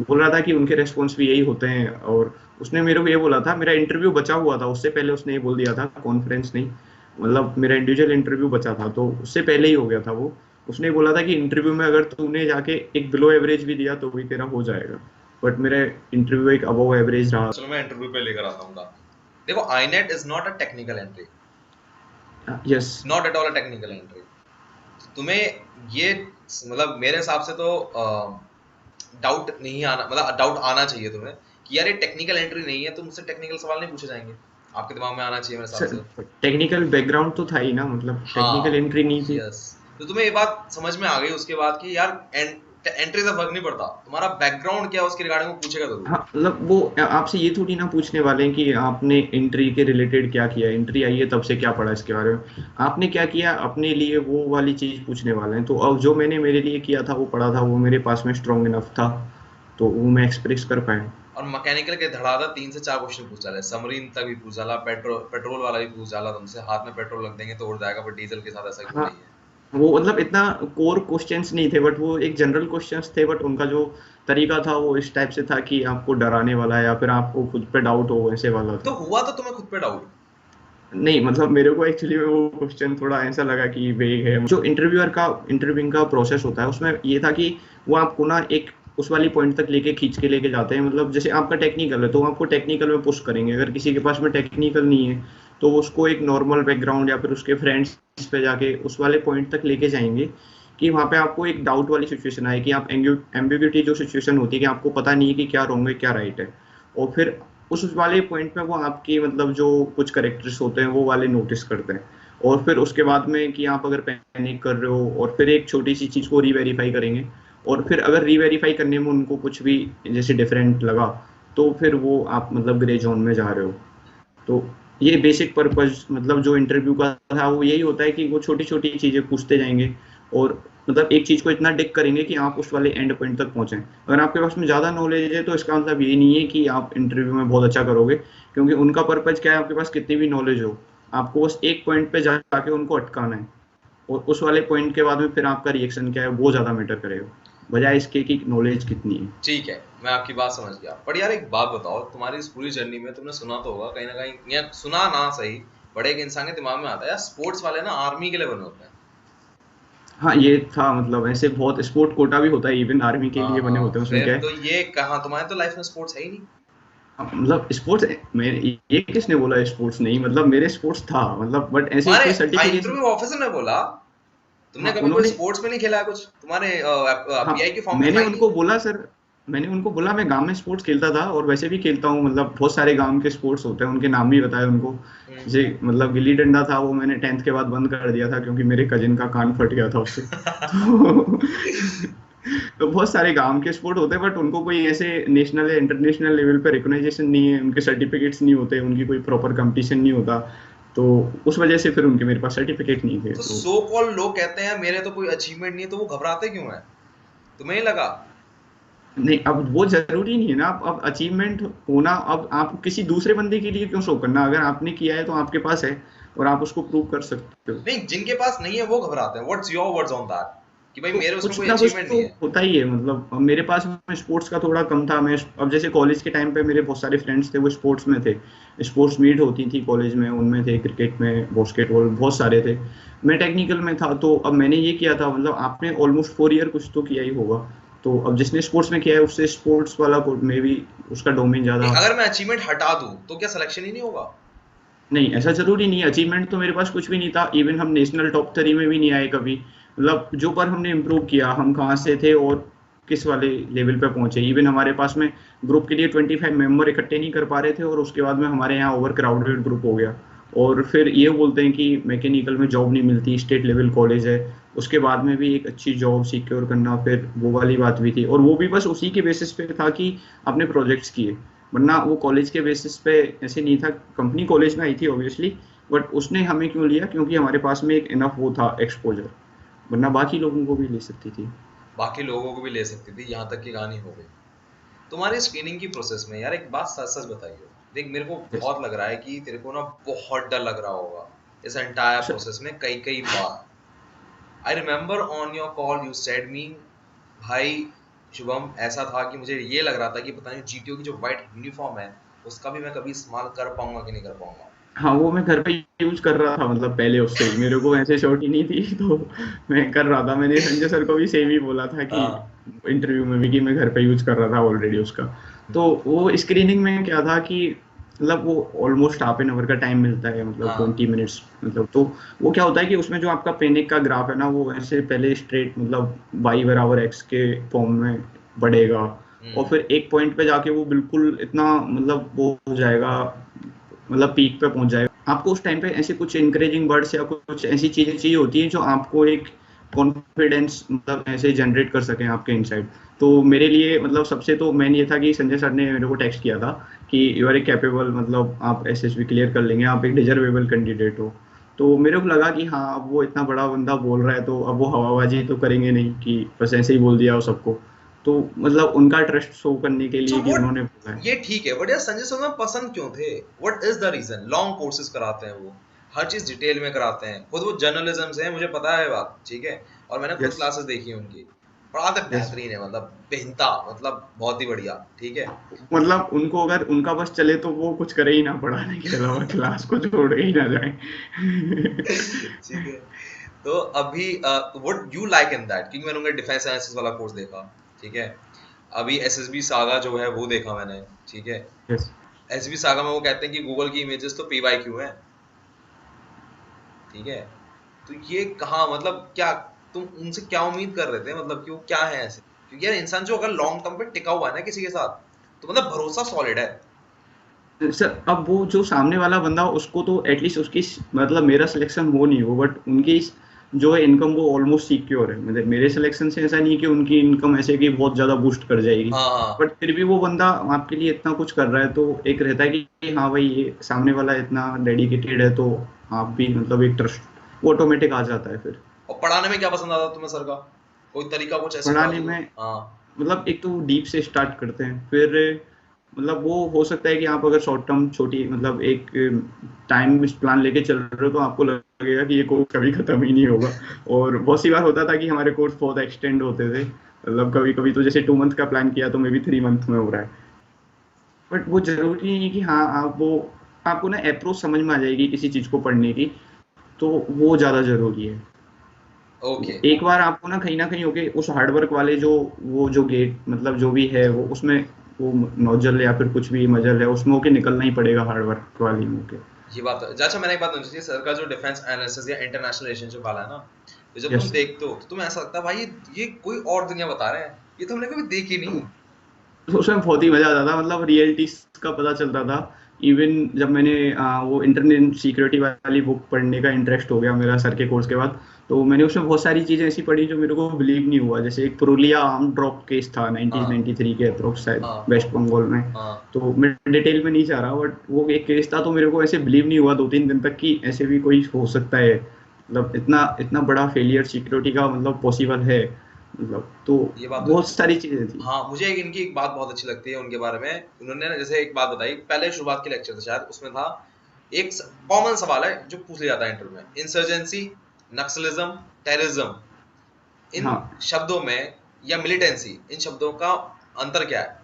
बोल रहा था कि उनके रेस्पॉन्स भी यही होते हैं। और उसने मेरे को ये बोला था, मेरा इंटरव्यू बचा हुआ था उससे पहले, उसने ये बोल दिया था, कॉन्फ्रेंस नहीं, मतलब मेरा इंडिविजुअल इंटरव्यू बचा था तो उससे पहले ही हो गया था वो। उसने बोला था कि इंटरव्यू में अगर तूने जाके एक बिलो एवरेज भी दिया तो भी तेरा हो जाएगा, बट मेरा इंटरव्यू एक अबव एवरेज रहा। चलो मैं इंटरव्यू पे लेकर आता हूँ काफी। देखो, INET is not a technical entry, yes not at all a technical entry. तुम्हें ये, मतलब मेरे हिसाब से तो डाउट नहीं आना, मतलब डाउट आना चाहिए तुम्हें कि यार ये टेक्निकल एंट्री नहीं है, तो मुझसे टेक्निकल सवाल नहीं पूछे जाएंगे। आपके दिमाग में आना चाहिए मेरे हिसाब सर, से। टेक्निकल बैकग्राउंड तो था ही ना, मतलब टेक्निकल हाँ, एंट्री नहीं थी। यस। तो तुम्हें ये बात समझ में आ गई उसके बाद कि यार एंट्री से फर्क नहीं पड़ता, तुम्हारा बैकग्राउंड क्या है उसके रिगार्डिंग वो पूछेगा जरूर। हाँ मतलब वो आपसे ये थोड़ी ना पूछने वाले हैं कि आपने एंट्री के रिलेटेड क्या किया, एंट्री आई है तब से क्या पढ़ा इसके बारे में, आपने क्या किया अपने लिए, वो वाली चीज पूछने वाले हैं। तो अब जो मैंने मेरे लिए किया था वो पढ़ा था, वो मेरे पास में स्ट्रांग इनफ था, तो वो मैं एक्सप्रेस कर पाया। और मैकेनिकल के धड़ाधड़ 3 से 4 क्वेश्चन पूछ डाले, सबमरीन तक भी पूछ डाला, पेट्रोल वाला भी पूछ डाला तुमसे। हाथ में पेट्रोल रख देंगे तो उड़ जाएगा, पर डीजल के साथ ऐसा क्यों हाँ नहीं है? वो मतलब इतना कोर क्वेश्चंस नहीं थे, बट वो एक जनरल क्वेश्चंस थे, बट उनका जो तरीका था वो इस टाइप से था कि आपको डराने वाला है या फिर आपको खुद पे डाउट हो, ऐसे वाला तो था। हुआ तो तुम्हें खुद पे डाउट? नहीं मतलब मेरे को एक्चुअली में वो क्वेश्चन थोड़ा ऐसा लगा कि वेग है। जो इंटरव्यूइंग का प्रोसेस होता है उसमें ये था कि वो आपको ना एक उस वाली पॉइंट तक लेके खींच के लेके जाते हैं। मतलब जैसे आपका टेक्निकल है तो वो आपको टेक्निकल में पुश करेंगे, अगर किसी के पास में टेक्निकल नहीं है तो वो उसको एक नॉर्मल बैकग्राउंड या फिर उसके फ्रेंड्स पे जाके उस वाले पॉइंट तक लेके जाएंगे कि वहाँ पे आपको एक डाउट वाली सिचुएशन आए, कि आप एम्बिग्यूटी जो सिचुएशन होती है कि आपको पता नहीं है कि क्या रॉन्ग है क्या राइट है, और फिर उस वाले पॉइंट पे वो आपकी मतलब जो कुछ करेक्टर्स होते हैं वो वाले नोटिस करते हैं। और फिर उसके बाद में कि आप अगर पैनिक कर रहे हो, और फिर एक छोटी सी चीज़ को रीवेरीफाई करेंगे, और फिर अगर रीवेरीफाई करने में उनको कुछ भी जैसे डिफरेंट लगा तो फिर वो आप मतलब ग्रे जोन में जा रहे हो। तो ये बेसिक पर्पस मतलब जो इंटरव्यू का था वो यही होता है कि वो छोटी छोटी चीज़ें पूछते जाएंगे, और मतलब एक चीज़ को इतना डिग करेंगे कि आप उस वाले एंड पॉइंट तक पहुंचें। अगर आपके पास में ज़्यादा नॉलेज है तो इसका मतलब ये नहीं है कि आप इंटरव्यू में बहुत अच्छा करोगे, क्योंकि उनका पर्पज क्या है, आपके पास कितनी भी नॉलेज हो, आपको बस एक पॉइंट पे जाके उनको अटकाना है, और उस वाले पॉइंट के बाद में फिर आपका रिएक्शन क्या है वो ज़्यादा मैटर करेगा, बजाय इसके कि नॉलेज कितनी है। ठीक है, मैं आपकी बात समझ गया। पर यार एक बात बताओ, तुम्हारी इस पूरी जर्नी में तुमने सुना तो होगा कहीं ना कहीं, या सुना ना सही, बड़े एक इंसान के दिमाग में आता है यार, स्पोर्ट्स वाले ना आर्मी के लिए बने होते हैं। हाँ ये था, मतलब ऐसे बहुत स्पोर्ट कोटा भी होता है, इवन आर्मी के हाँ लिए बने हाँ, होते हैं। उसमें फिर क्या तो है, ये कहाँ, तुम्हारे तो लाइफ में स्पोर्ट्स है ही नहीं। मतलब स्पोर्ट्स में ये किसने बोला स्पोर्ट्स नहीं, मतलब मेरे स्पोर्ट्स था, मतलब बट ऐसे तुम्हारे कोई सर्टिफिकेशन। इंटरव्यू ऑफिसर ने बोला तुमने हाँ कभी कोई उन्होंने, स्पोर्ट्स में नहीं खेला है कुछ, तुम्हारे हाँ पीआई के फॉर्म में मैंने था ही नहीं। उनको बोला सर, मैंने उनको बोला मैं गांव में स्पोर्ट्स खेलता था और वैसे भी खेलता हूँ, मतलब बहुत सारे गांव के स्पोर्ट्स होते हैं, उनके नाम भी बताए उनको। जैसे मतलब गिल्ली डंडा था, वो मैंने 10th के बाद बंद कर दिया था क्योंकि मेरे कजिन का कान फट गया था उससे। तो तो बहुत सारे गांव के स्पोर्ट होते हैं, बट उनको कोई ऐसे नेशनल या इंटरनेशनल लेवल पे रिकॉग्नाइजेशन नहीं है, उनके सर्टिफिकेट्स नहीं होते, उनकी कोई प्रॉपर कंपटीशन नहीं होता, तो उस वजह से फिर उनके मेरे पास सर्टिफिकेट नहीं थे। तो तो सो कॉल लोग कहते हैं मेरे तो कोई अचीवमेंट नहीं है, तो वो घबराते क्यों है? तुम्हें नहीं लगा? नहीं, अब वो जरूरी नहीं है ना, अब अचीवमेंट होना, अब आप किसी दूसरे बंदे के लिए क्यों शो करना, अगर आपने किया है तो आपके पास है और आप उसको प्रूव कर सकते हो। नहीं, जिनके पास नहीं है वो घबराते हैं। What's your words on that, कि भाई तो मेरे उसमें कुछ कोई ना कुछ अचीवमेंट तो नहीं है? होता ही है, मतलब अब मेरे पास में स्पोर्ट्स का थोड़ा कम था। मैं अब जैसे कॉलेज के टाइम पे मेरे बहुत सारे फ्रेंड्स थे वो स्पोर्ट्स में थे, स्पोर्ट्स मीट होती थी कॉलेज में, उनमें थे, क्रिकेट में, बास्केटबॉल, बहुत सारे थे। मैं टेक्निकल में था, तो अब मैंने ये किया था, मतलब आपने ऑलमोस्ट 4 ईयर कुछ तो किया ही होगा, तो अब जिसने स्पोर्ट्स में किया है उससे स्पोर्ट्स वाला में भी उसका डोमेन ज्यादा। नहीं, अगर मैं अचीवमेंट हटा दूं तो क्या सिलेक्शन ही नहीं होगा? नहीं ऐसा जरूरी नहीं है, अचीवमेंट तो मेरे पास कुछ भी नहीं था, इवन हम नेशनल टॉप 3 में भी नहीं आए कभी। मतलब जो पर हमने इम्प्रूव किया, हम कहाँ से थे और किस वाले लेवल पे पहुंचे। इवन हमारे पास में ग्रुप के लिए 25 मेंबर इकट्ठे नहीं कर पा रहे थे, और उसके बाद में हमारे यहाँ ओवर क्राउडेड ग्रुप हो गया, और फिर ये बोलते हैं कि मैकेनिकल में जॉब नहीं मिलती, स्टेट लेवल कॉलेज है, उसके बाद में भी एक अच्छी जॉब सिक्योर करना, फिर वो वाली बात भी थी। और वो भी बस उसी के बेसिस पे था कि आपने प्रोजेक्ट्स किए, वरना वो कॉलेज के बेसिस पे ऐसे नहीं था। कंपनी कॉलेज में आई थी ऑब्वियसली, बट उसने हमें क्यों लिया, क्योंकि हमारे पास में एक इनफ वो था एक्सपोजर, वरना बाकी लोगों को भी ले सकती थी। बाकी लोगों को भी ले सकती थी, यहाँ तक की कहानी हो गई। तुम्हारी स्क्रीनिंग की प्रोसेस में यार एक बात सच सच बताइए, देख मेरे को यस बहुत लग रहा है कि तेरे को ना बहुत डर लग रहा होगा इस एंटायर सर। प्रोसेस में कई कई बार। I remember on your call you said me, भाई शुभम ऐसा था कि मुझे ये लग रहा था कि पता नहीं जीटीओ की जो व्हाइट यूनिफॉर्म है उसका भी मैं कभी इस्तेमाल कर पाऊंगा कि नहीं कर पाऊंगा। हाँ, वो मैं घर पे यूज कर रहा था, मतलब पहले उससे ही मेरे को ऐसे शॉर्ट ही नहीं थी तो मैं कर रहा था। मैंने संजय सर को भी सेम ही बोला था कि हाँ। इंटरव्यू में भी, कि मैं घर पे यूज कर रहा था ऑलरेडी उसका। तो वो स्क्रीनिंग में क्या था कि मतलब वो ऑलमोस्ट हाफ एन आवर का टाइम मिलता है, मतलब हाँ। 20 मिनट्स मतलब। तो वो क्या होता है कि उसमें जो आपका पेनिक का ग्राफ है ना, वो ऐसे पहले स्ट्रेट मतलब y बराबर x के फॉर्म में बढ़ेगा, और हम्म। फिर एक पॉइंट पे जाके वो बिल्कुल इतना मतलब वो हो जाएगा, मतलब पीक पे पहुंच जाएगा। आपको उस टाइम पे ऐसे कुछ इंकरेजिंग वर्ड्स या कुछ ऐसी चीजें चाहिए होती हैं जो आपको एक कॉन्फिडेंस मतलब ऐसे जनरेट कर सकें आपके इनसाइड। तो मेरे लिए मतलब सबसे तो मेन ये था कि संजय सर ने मेरे को टेक्स्ट किया था कि यू आर ए कैपेबल, मतलब आप एसएसबी क्लियर कर लेंगे, आप एक डिजर्वेबल कैंडिडेट हो। तो मेरे को लगा कि हाँ, अब वो इतना बड़ा बंदा बोल रहा है तो अब वो हवाबाजी तो करेंगे नहीं कि बस ऐसे ही बोल दिया हो सबको। तो मतलब उनका ट्रस्ट शो करने के सो लिए कि व्हाट, उन्होंने बोला है। ये ठीक है बट यार संजय सर में पसंद क्यों थे? What is the reason? Long courses कराते हैं वो, हर चीज डिटेल में कराते हैं, खुद वो जर्नलिज्म से है, मुझे पता है बात, ठीक है, और मैंने खुद यस क्लासेस देखी है उनकी, पढ़ाते यस। बेहतरीन है, मतलब बेहता, मतलब बहुत ही बढ़िया, ठीक है। मतलब उनको अगर उनका बस चले तो वो कुछ करे ही ना पढ़ाने के अलावा, क्लास को छोड़ के ही ना जाए। ठीक है। तो अभी what you like in that, क्योंकि मैंने उनका डिफेंस एनालिसिस वाला कोर्स देखा, ठीक है। अभी एसएसबी सागा जो है वो देखा मैंने, ठीक है। यस एसएसबी सागा में वो कहते हैं कि गूगल की इमेजेस तो पीवाईक्यू है, ठीक है। तो ये कहाँ, मतलब क्या तुम उनसे क्या उम्मीद कर रहे थे, मतलब कि वो क्या है ऐसे? क्योंकि यार इंसान जो अगर लॉन्ग टर्म पे टिका हुआ है ना किसी के साथ, तो मतलब भरोसा सॉलिड है। सर, अब वो जो सामने वाला बंदा उसको तो एटलीस्ट उसकी मतलब मेरा सिलेक्शन हो नहीं हो, बट उनकी जो है इनकम वो ऑलमोस्ट सिक्योर है। मतलब मेरे सिलेक्शन से ऐसा नहीं कि उनकी इनकम ऐसे कि बहुत ज्यादा बूस्ट कर जाएगी, हाँ हाँ। बट फिर भी वो बंदा आपके लिए इतना कुछ कर रहा है तो एक रहता है कि हाँ भाई, ये सामने वाला इतना डेडिकेटेड है, तो आप भी मतलब एक ट्रस्ट वो ऑटोमेटिक आ जाता है फिर। और पढ़ाने में क्या पसंद आता तुम्हें सर का? कोई तरीका कुछ ऐसे बता पढ़ाने दो तो। में हाँ। मतलब एक तो डीप से स्टार्ट करते हैं, फिर मतलब वो हो सकता है कि आप अगर शॉर्ट टर्म छोटी मतलब एक टाइम प्लान लेके चल रहे हो तो आपको लगेगा कि ये कोर्स कभी खत्म ही नहीं होगा। और बहुत सी बार होता था कि हमारे कोर्स बहुत एक्सटेंड होते थे, मतलब कभी कभी तो जैसे 2 मंथ का प्लान किया तो मे बी 3 मंथ में हो रहा है। बट वो जरूरी नहीं है कि हाँ आप वो, आपको ना अप्रोच समझ में आ जाएगी किसी चीज को पढ़ने की, तो वो ज्यादा जरूरी है। ओके। एक बार आपको ना कहीं होके उस हार्डवर्क वाले जो वो जो गेट मतलब जो भी है वो उसमें वो नोजल या फिर कुछ भी मजल है उसमें होके निकलना ही पड़ेगा, हार्डवर्क वाली में होके। ये बात है। अच्छा मैंने एक बात पूछी थी, सर का जो डिफेंस एनालिसिस या इंटरनेशनल रिलेशनशिप वाला है ना, तो जब तुम यस। देखते हो तो तुम्हें ऐसा लगता है भाई ये कोई और दुनिया बता रहे हैं, ये तो हमने कभी देखी नहीं। तो उसमें बहुत ही मजा आता था, मतलब रियलिटी का पता चलता था। इवन जब मैंने वो इंटरनेट सिक्योरिटी वाली बुक पढ़ने का इंटरेस्ट हो गया मेरा सर के कोर्स के बाद, तो मैंने उसमें बहुत सारी चीजें ऐसी पढ़ी जो मेरे को बिलीव नहीं हुआ। जैसे एक पुरुलिया आर्म ड्रॉप केस था हाँ 1993 के अप्रोक्स, शायद हाँ वेस्ट बंगाल में। हाँ। तो मैं डिटेल में नहीं जा रहा, बट वो एक केस था, तो मेरे को ऐसे बिलीव नहीं हुआ 2-3 दिन तक कि ऐसे भी कोई हो सकता है, मतलब इतना इतना बड़ा फेलियर सिक्योरिटी का मतलब पॉसिबल है, मतलब तो ये बात तो बहुत सारी चीजें थी। हाँ, मुझे इनकी एक बात बहुत अच्छी लगती है उनके बारे में। उन्होंने ना जैसे एक बात बताई, पहले शुरुआत के लेक्चर था शायद, उसमें था एक कॉमन सवाल है जो पूछ लिया जाता है इंटरव्यू में, इंसर्जेंसी, नक्सलिज्म, टेररिज्म, इन हाँ, शब्दों में, या मिलिटेंसी, इन शब्दों का अंतर क्या है?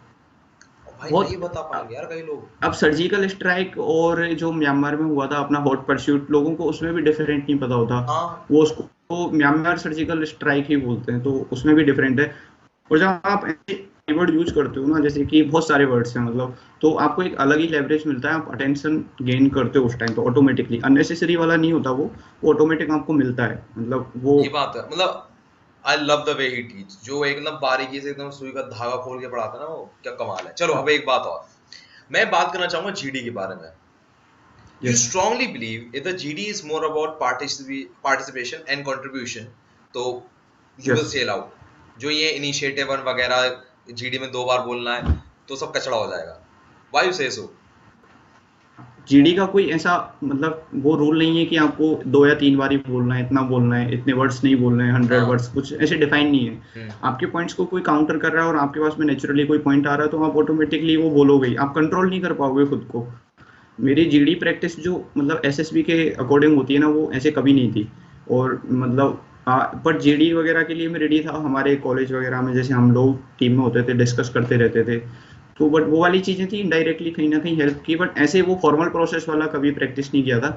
और भाई नहीं बहुत। बता पाएंगे यार कई लोग। अब सर्जिकल स्ट्राइक और जो म्यांमार में हुआ था अपना हॉट परस्यूट, लोगों को उसमें भी डिफरेंट नहीं पता होता। हाँ। वो उसको वो म्यांमार सर्जिकल स्ट्राइक ही बोलते हैं, तो उसमें भी डिफरेंट है। और जब आप ऐसे वर्ड यूज करते हो ना, जैसे कि बहुत सारे वर्ड्स हैं मतलब, तो आपको एक अलग ही लेवरेज मिलता है, आप अटेंशन गेन करते हो उस टाइम पे ऑटोमेटिकली, अननेसेसरी वाला नहीं होता वो ऑटोमेटिक आपको मिलता है, मतलब वो। ये बात है, मतलब I love the way he teach, जो एक एकदम बारीकी से एकदम सुई का धागा खोल के पढ़ाता है ना, वो क्या कमाल है। चलो अब हाँ एक बात और, मैं बात करना चाहूंगा जीडी के बारे में। You yes strongly believe if the GD is more about participation and contribution, तो you will yes sail out. जो ये initiative वगैरह GD में 2 बार बोलना है तो सब कचड़ा हो जाएगा. Why you say so? GD का कोई ऐसा मतलब वो रूल नहीं है कि आपको 2 या 3 बार ही बोलना है, इतना बोलना है, इतने वर्ड्स नहीं बोलना है, 100 हाँ. वर्ड्स, कुछ ऐसे डिफाइन नहीं है. आपके पॉइंट्स को कोई काउंटर कर रहा है और आपके पास में नेचुरली कोई पॉइंट आ रहा है तो आप ऑटोमेटिकली वो बोलोगे ही. आप कंट्रोल नहीं कर पाओगे खुद को. मेरी जीडी प्रैक्टिस जो मतलब एसएसबी के अकॉर्डिंग होती है ना, वो ऐसे कभी नहीं थी. और मतलब पर जीडी वगैरह के लिए मैं रेडी था. हमारे कॉलेज वगैरह में जैसे हम लोग टीम में होते थे, डिस्कस करते रहते थे, तो बट वो वाली चीज़ें थी इनडायरेक्टली कहीं ना कहीं हेल्प की. बट ऐसे वो फॉर्मल प्रोसेस वाला कभी प्रैक्टिस नहीं किया था.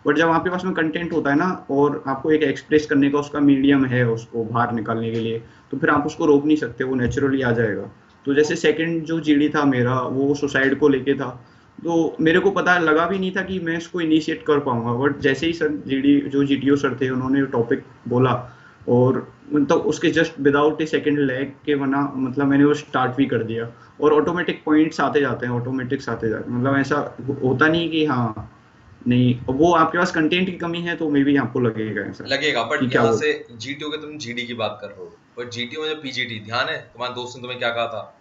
बट जब आपके पास में कंटेंट होता है ना और आपको एक एक्सप्रेस करने का उसका मीडियम है उसको बाहर निकालने के लिए, तो फिर आप उसको रोक नहीं सकते, वो नेचुरली आ जाएगा. तो जैसे सेकंड जो जीडी था मेरा, वो सुसाइड को लेके था. तो मेरे को पता लगा भी नहीं था कि मैं इसको इनिशिएट कर पाऊंगा. बट जैसे ही सर जीडी जो जीटीओ सर थे उन्होंने टॉपिक बोला और मतलब उसके जस्ट विदाउट ए सेकंड लैग के बना, मतलब मैंने वो स्टार्ट भी कर दिया. और ऑटोमेटिक पॉइंट्स आते जाते हैं, ऑटोमेटिक्स आते जाते हैं. मतलब ऐसा होता नहीं कि हाँ नहीं, वो आपके पास कंटेंट की कमी है तो मे बी आपको लगेगा ऐसा लगेगा. कि बट क्या यहाँ वो. से GTO के तुम GD की बात कर रहे हो, बट GTO में जो PGT ध्यान है, तुम्हारे दोस्त ने तुम्हें क्या कहा था?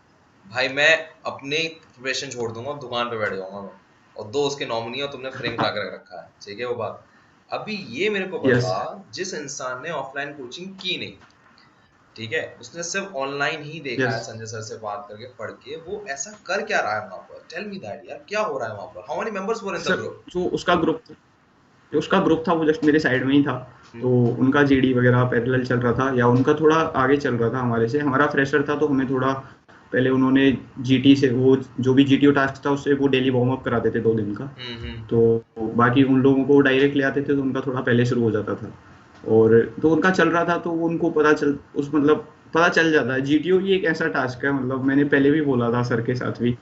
भाई मैं अपने प्रोफेशन छोड़ दूंगा, दुकान पे बैठ जाऊंगा मैं, और 2 उसके नॉमिनी और तुमने फ्रेम करा कर रखा है. ठीक है वो बात. अभी ये मेरे को यस बता, जिस इंसान ने ऑफलाइन कोचिंग की नहीं, ठीक है, उसने सिर्फ ऑनलाइन ही देखा है यस संजय सर से बात करके पढ़ के, वो ऐसा कर क्या रहा है वहां पर? टेल मी दैट यार, क्या हो रहा है वहां पर? How many members were in the sir, group? जो उसका ग्रुप था वो जस्ट मेरे साइड में ही था. तो उनका जीडी वगैरह पैरेलल चल रहा था, या उनका थोड़ा आगे चल रहा था हमारे से. हमारा फ्रेशर था तो हमें थोड़ा पहले उन्होंने जीटी से वो जो भी जीटीओ टास्क था उससे वो डेली वार्म अप कराते थे 2 दिन का. तो बाकी उन लोगों को डायरेक्ट ले आते थे तो उनका थोड़ा पहले शुरू हो जाता था. और तो उनका चल रहा था तो वो उनको पता चल जाता है. जीटीओ ये एक ऐसा टास्क है, मतलब मैंने पहले भी बोला था सर के साथ भी,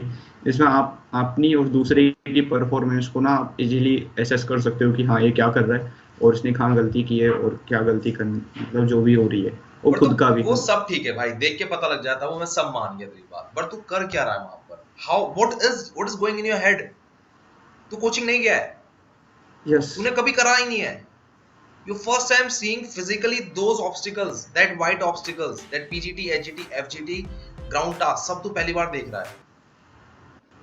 इसमें आप अपनी और दूसरे की परफॉर्मेंस को ना आप इजीली एसेस कर सकते हो कि हाँ ये क्या कर रहा है और इसने कहाँ गलती की है और क्या गलती करनी, मतलब जो भी हो रही है वो पर खुद का भी. वो सब ठीक है भाई, देख के पता लग जाता है, वो मैं सब मान गया तेरी बात. पर तू कर क्या रहा है वहां पर? How what is going in your head? तू कोचिंग नहीं गया है, यस तूने कभी करा ही नहीं है. You first time seeing physically those obstacles, that white obstacles, that PGT, HGT, FGT, ground task, सब तू पहली बार देख रहा है.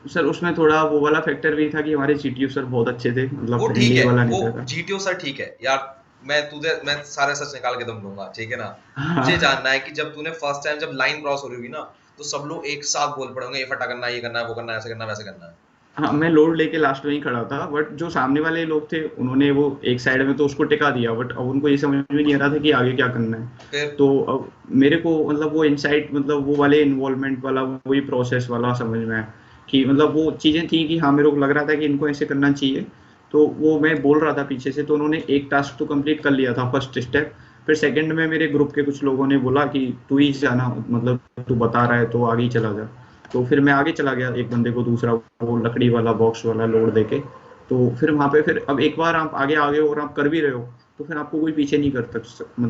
सर उसमें थोड़ा वो वाला फैक्टर भी था कि हमारे जीटीओ सर बहुत अच्छे थे, मतलब वो ठीक फ्रेंडली है, वाला वो नेचर था. GTO सर ठीक है यार. मैं सारे सच निकाल के दम दूंगा, ठीक है ना. हाँ मुझे जानना है कि जब तूने फर्स्ट टाइम जब लाइन क्रॉस हो रही होगी ना, तो सब लोग एक साथ बोल पड़े होंगे, ये फटा करना है, ये करना है, वो करना है, ऐसे करना है, वैसे करना है. हाँ, मैं लोड लेके लास्ट में ही खड़ा था. बट जो सामने वाले लोग थे उन्होंने वो एक साइड में तो उसको टिका दिया. बट अब उनको ये समझ में नहीं आ रहा था कि आगे क्या करना है. फिर तो अब मेरे को मतलब वो इनसाइट, मतलब वो वाले इन्वॉल्वमेंट वाला वही प्रोसेस वाला समझ में आया कि मतलब वो चीज़ें थी कि हाँ मेरे को लग रहा था कि इनको ऐसे करना चाहिए. तो वो मैं बोल रहा था पीछे से, तो उन्होंने एक टास्क तो कंप्लीट कर लिया था, फर्स्ट स्टेप. फिर सेकंड में मेरे ग्रुप के कुछ लोगों ने बोला कि तू ही जाना, मतलब तू बता रहा है तो आगे ही चला जा. तो फिर मैं आगे चला गया एक बंदे को, दूसरा वो लकड़ी वाला बॉक्स वाला लोड देके. तो फिर वहाँ पे फिर अब एक बार आप आगे आ गए और आप कर भी रहे हो तो फिर आपको कोई पीछे नहीं कर सकता.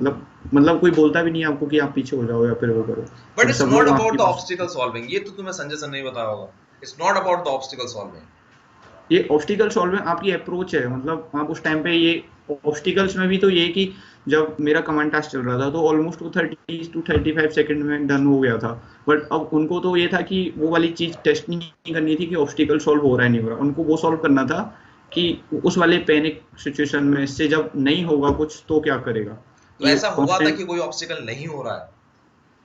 मतलब कोई बोलता भी नहीं है आपको कि आप पीछे हो जाओ या फिर वो करो. बट फिर इट्स सब नॉट लोग अबाउट आपके द पास. Obstacle solving. ये तो तुम्हें संजय सर नहीं बताया होगा. It's not about the obstacle solving. ये ऑब्स्टिकल सॉल्व में आपकी अप्रोच है. मतलब आप उस टाइम पे ये ऑब्स्टिकल्स में भी तो ये कि जब मेरा कमांड टास्क चल रहा था तो ऑलमोस्ट 30 to 35 सेकंड में डन हो गया था. बट अब उनको तो ये था कि वो वाली चीज टेस्ट नहीं करनी थी कि ऑब्स्टिकल सॉल्व हो रहा है नहीं हो रहा. उनको वो सॉल्व करना था कि उस वाले पैनिक सिचुएशन में से जब नहीं होगा कुछ तो क्या करेगा. तो ऐसा हुआ था कि कोई ऑब्स्टिकल नहीं हो रहा है?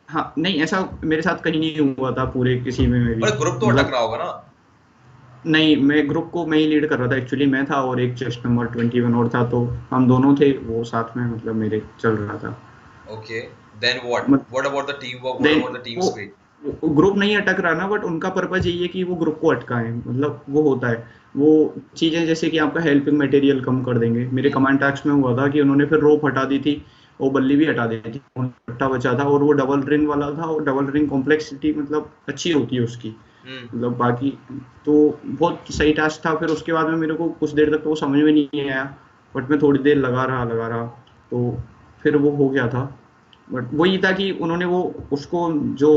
हाँ नहीं, ऐसा मेरे साथ कहीं नहीं हुआ था पूरे किसी में भी. पर ग्रुप तो अटक रहा होगा ना? नहीं, मैं ग्रुप को मैं ही लीड कर रहा था एक्चुअली. मैं था और एक चेस्ट नंबर 21 और था, तो हम दोनों थे वो साथ में, मतलब मेरे चल रहा था. Okay, then what about the team work, what then about the team spirit? Group नहीं अटक रहा ना, बट उनका पर्पज यही है कि वो ग्रुप को अटकाएं. मतलब वो होता है वो चीजें जैसे कि आपका हेल्पिंग मटेरियल कम कर देंगे. मेरे कमांड टास्क में हुआ था कि उन्होंने फिर रोप हटा दी थी और बल्ली भी हटा दी थी, पट्टा बचा था. और वो डबल रिंग वाला था और डबल रिंग कॉम्प्लेक्सिटी मतलब अच्छी होती है उसकी. मतलब बाकी तो बहुत सही टास्क था. फिर उसके बाद में मेरे को कुछ देर तक तो वो समझ में नहीं आया, बट मैं थोड़ी देर लगा रहा तो फिर वो हो गया था. बट वही था कि उन्होंने वो उसको जो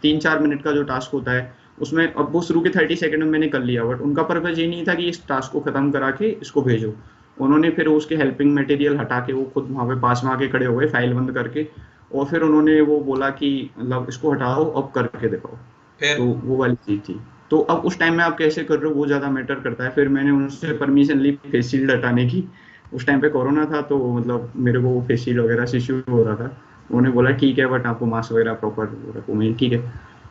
3-4 मिनट का जो टास्क होता है उसमें अब वो शुरू के 30 सेकंड में मैंने कर लिया, बट उनका पर्पज ये नहीं था कि इस टास्क को खत्म करा के इसको भेजो। उन्होंने फिर उसके हेल्पिंग मटेरियल हटा के वो खुद वहाँ पे पास में आके खड़े हो गए फाइल बंद करके, और फिर उन्होंने वो बोला कि मतलब इसको हटाओ अब करके दिखाओ। तो फिर वो वाली चीज थी। तो अब उस टाइम में आप कैसे कर रहे हो वो ज्यादा मैटर करता है। फिर मैंने उनसे परमिशन ली फेस शील्ड हटाने की। उस टाइम पे कोरोना था, तो मतलब मेरे को फेस शील्ड वगैरह से इश्यू हो रहा था। उन्होंने बोला ठीक है, बट आपको मास्क वगैरह प्रॉपर रखो। मैं ठीक है।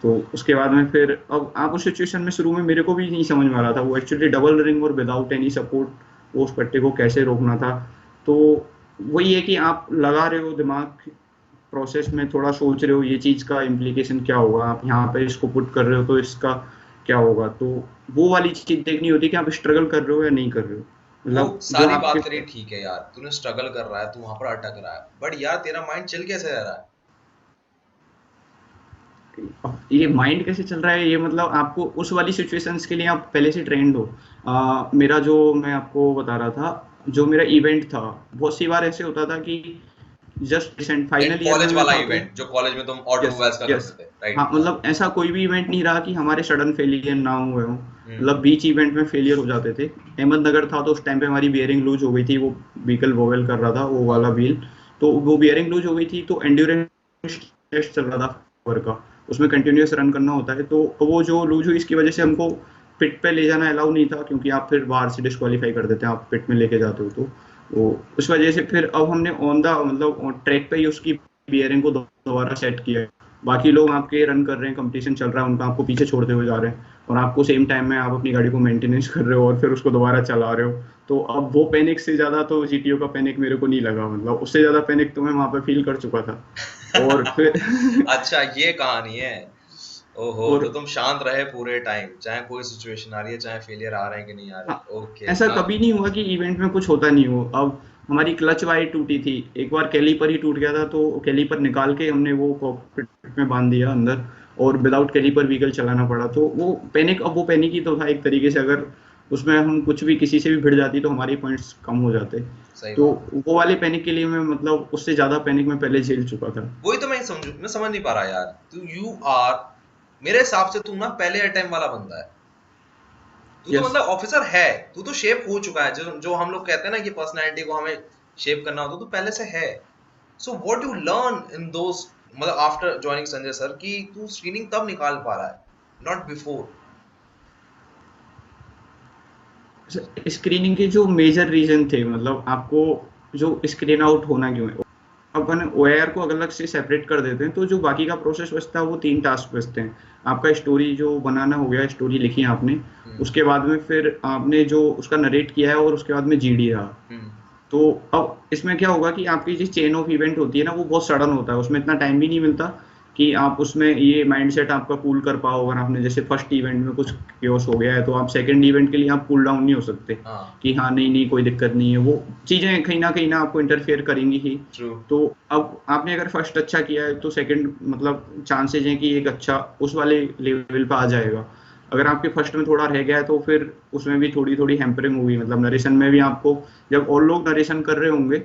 तो उसके बाद में फिर अब आप उस सिचुएशन में शुरू में मेरे को भी नहीं समझ में आ रहा था वो एक्चुअली डबल रिंग और विदाउट एनी सपोर्ट वो उस पट्टे को कैसे रोकना था। तो वही है कि आप लगा रहे हो दिमाग प्रोसेस में, थोड़ा सोच रहे हो ये चीज का इम्प्लीकेशन क्या होगा, आप यहाँ पे इसको पुट कर रहे हो तो इसका क्या होगा। तो वो वाली चीज देखनी होती है कि आप स्ट्रगल कर रहे हो या नहीं कर रहे हो। वो मतलब जो सारी बात करी आपके ठीक है यार, तूने स्ट्रगल कर रहा है, तू वहां पर अटक रहा है, बट यार तेरा माइंड चिल कैसे रह रहा है? ये माइंड कैसे चल रहा है, ये मतलब आपको उस वाली सिचुएशंस के लिए आप पहले से ट्रेंड हो। मेरा जो मैं आपको बता रहा था, जो मेरा इवेंट था, बहुत सी बार ऐसे होता था कि just recent and final year में कॉलेज मैं वाला था तो इवेंट जो कॉलेज में तुम यस ऑटोमोबाइल्स का यस करते थे, राइट? हाँ, मतलब ऐसा कोई भी इवेंट नहीं रहा कि हमारे सडन फेलियर ना हुए हो। हम्म। मतलब बीच इवेंट में फेलियर हो जाते थे। अहमदनगर था तो उस टाइम पे हमारी बियरिंग लूज हो गई थी, वो व्हीकल वोवेल कर रहा था वो वाला व्हील। तो वो बियरिंग लूज हो गई थी, तो एंड्योरेंस टेस्ट चल रहा था कार का, उसमें कंटिन्यूअस रन करना होता है। तो वो जो लूज हुई इसकी वजह से हमको पिट पे ले जाना अलाउ नहीं था, क्योंकि आप फिर बाहर से डिस्क्वालीफाई कर देते हैं आप पिट में लेके जाते हो। तो वो उस वजह से फिर अब हमने ऑन द मतलब ट्रैक पे ही उसकी बियरिंग को दोबारा सेट किया। बाकी लोग आपके रन कर रहे हैं, कंपटीशन चल रहा है उनका, आपको पीछे छोड़ते हुए जा रहे हैं, और आपको सेम टाइम में आप अपनी गाड़ी को मेंटेनेंस कर रहे हो और फिर उसको दोबारा चला रहे हो। तो अब वो पैनिक से ज्यादा तो जीटीओ का पैनिक मेरे को नहीं लगा, मतलब उससे ज्यादा पैनिक तो मैं वहां पे फील कर चुका था। और फिर अच्छा, ये कहानी है। ओहो, तो और तुम शांत रहे पूरे टाइम, चाहे कोई सिचुएशन आ रही है, चाहे फेलियर आ रहे हैं कि नहीं आ रहे। हाँ, ओके ऐसा ना। कभी नहीं हुआ कि इवेंट में कुछ होता नहीं हो। अब हमारी क्लच वायर टूटी थी एक बार, कैलीपर ही टूट गया था, तो कैलीपर निकाल के हमने वो कॉकपिट में बांध दिया अंदर, और विदाउट कैलीपर व्हीकल चलाना पड़ा। तो वो पैनिक, अब वो पैनिक ही तो था एक तरीके से। अगर उसमें हम कुछ भी किसी से भी भिड़ जाती तो हमारे पॉइंट्स कम हो जाते। सही तो बात। वो वाले पैनिक के लिए मैं मतलब उससे ज्यादा पैनिक मैं पहले झेल चुका था। वही तो मैं समझ नहीं पा रहा यार। तू यू आर, मेरे हिसाब से तू ना पहले अटेम्प्ट वाला बंदा है। तू तो यस। मतलब ऑफिसर है, तू तो शेप हो चुका है। जो जो हम लोग कहते हैं ना कि पर्सनैलिटी को हमें शेप करना होता है, तो पहले से है। So what you learn in those, मतलब आफ्टर ज्वाइनिंग संजय सर, कि तू स्क्रीनिंग तब निकाल पा रहा है, नॉट बिफोर। स्क्रीनिंग के जो मेजर रीजन थे, मतलब आपको जो स्क्रीन आउट होना क्यों है, अपन ओआईआर को अलग से सेपरेट कर देते हैं, तो जो बाकी का प्रोसेस बचता है वो 3 टास्क बचते हैं। आपका स्टोरी जो बनाना हो गया, स्टोरी लिखी आपने, उसके बाद में फिर आपने जो उसका नरेट किया है, और उसके बाद में जीडी रहा। तो अब इसमें क्या होगा कि आपकी जो चेन ऑफ इवेंट होती है ना, वो बहुत सडन होता है, उसमें इतना टाइम भी नहीं मिलता कि आप उसमें ये माइंडसेट आपका कूल कर पाओ। अगर आपने जैसे फर्स्ट इवेंट में कुछ क्योस हो गया है, तो आप सेकंड इवेंट के लिए आप कूल डाउन नहीं हो सकते हाँ, कि हाँ नहीं नहीं कोई दिक्कत नहीं है। वो चीजें कहीं ना आपको इंटरफेयर करेंगी ही। ट्रू। तो अब आपने अगर फर्स्ट अच्छा किया है, तो सेकंड मतलब चांसेस हैं कि एक अच्छा उस वाले लेवल पे आ जाएगा। अगर आपके फर्स्ट में थोड़ा रह गया है, तो फिर उसमें भी थोड़ी थोड़ी हैम्परिंग होगी, मतलब नरेशन में भी आपको, जब और लोग नरेशन कर रहे होंगे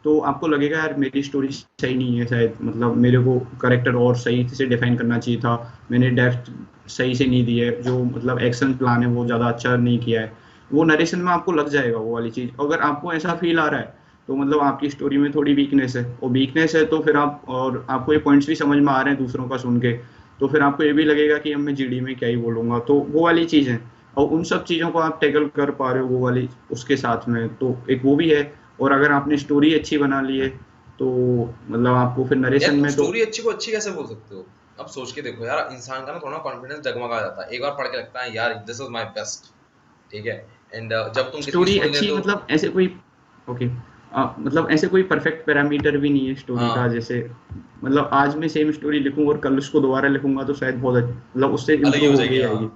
तो आपको लगेगा यार मेरी स्टोरी सही नहीं है शायद, मतलब मेरे को करेक्टर और सही से डिफाइन करना चाहिए था, मैंने डेप्थ सही से नहीं दी है, जो मतलब एक्शन प्लान है वो ज़्यादा अच्छा नहीं किया है। वो नरेशन में आपको लग जाएगा वो वाली चीज़। अगर आपको ऐसा फील आ रहा है तो मतलब आपकी स्टोरी में थोड़ी वीकनेस है, और वीकनेस है तो फिर आप, और आपको ये पॉइंट्स भी समझ में आ रहे हैं दूसरों का सुन के, तो फिर आपको ये भी लगेगा कि अब मैं जीडी में क्या ही बोलूंगा। तो वो वाली चीज़ है, और उन सब चीज़ों को आप टैकल कर पा रहे हो वो वाली उसके साथ में, तो एक वो भी है। और अगर आपने स्टोरी अच्छी बना ली है, तो मतलब आपको फिर यार नरेशन तुम में तो स्टोरी अच्छी को अच्छी कैसे बोल सकते हो? अब सोच के देखो यार, इंसान का ना थोड़ा कॉन्फिडेंस डगमगा जाता है, एक बार पढ़ के लगता है यार दिस इज माय बेस्ट, ठीक है। एंड जब तुम किसी की स्टोरी स्टोरी अच्छी, लेते हो। मतलब ऐसे कोई ओके मतलब ऐसे कोई परफेक्ट पैरामीटर भी नहीं है स्टोरी का। हाँ, जैसे मतलब आज मैं सेम स्टोरी लिखूं और कल उसको दोबारा लिखूंगा तो शायद बहुत मतलब उससे अलग ही हो इम्प्रूव हो जाएगी। गई हाँ, आएगी,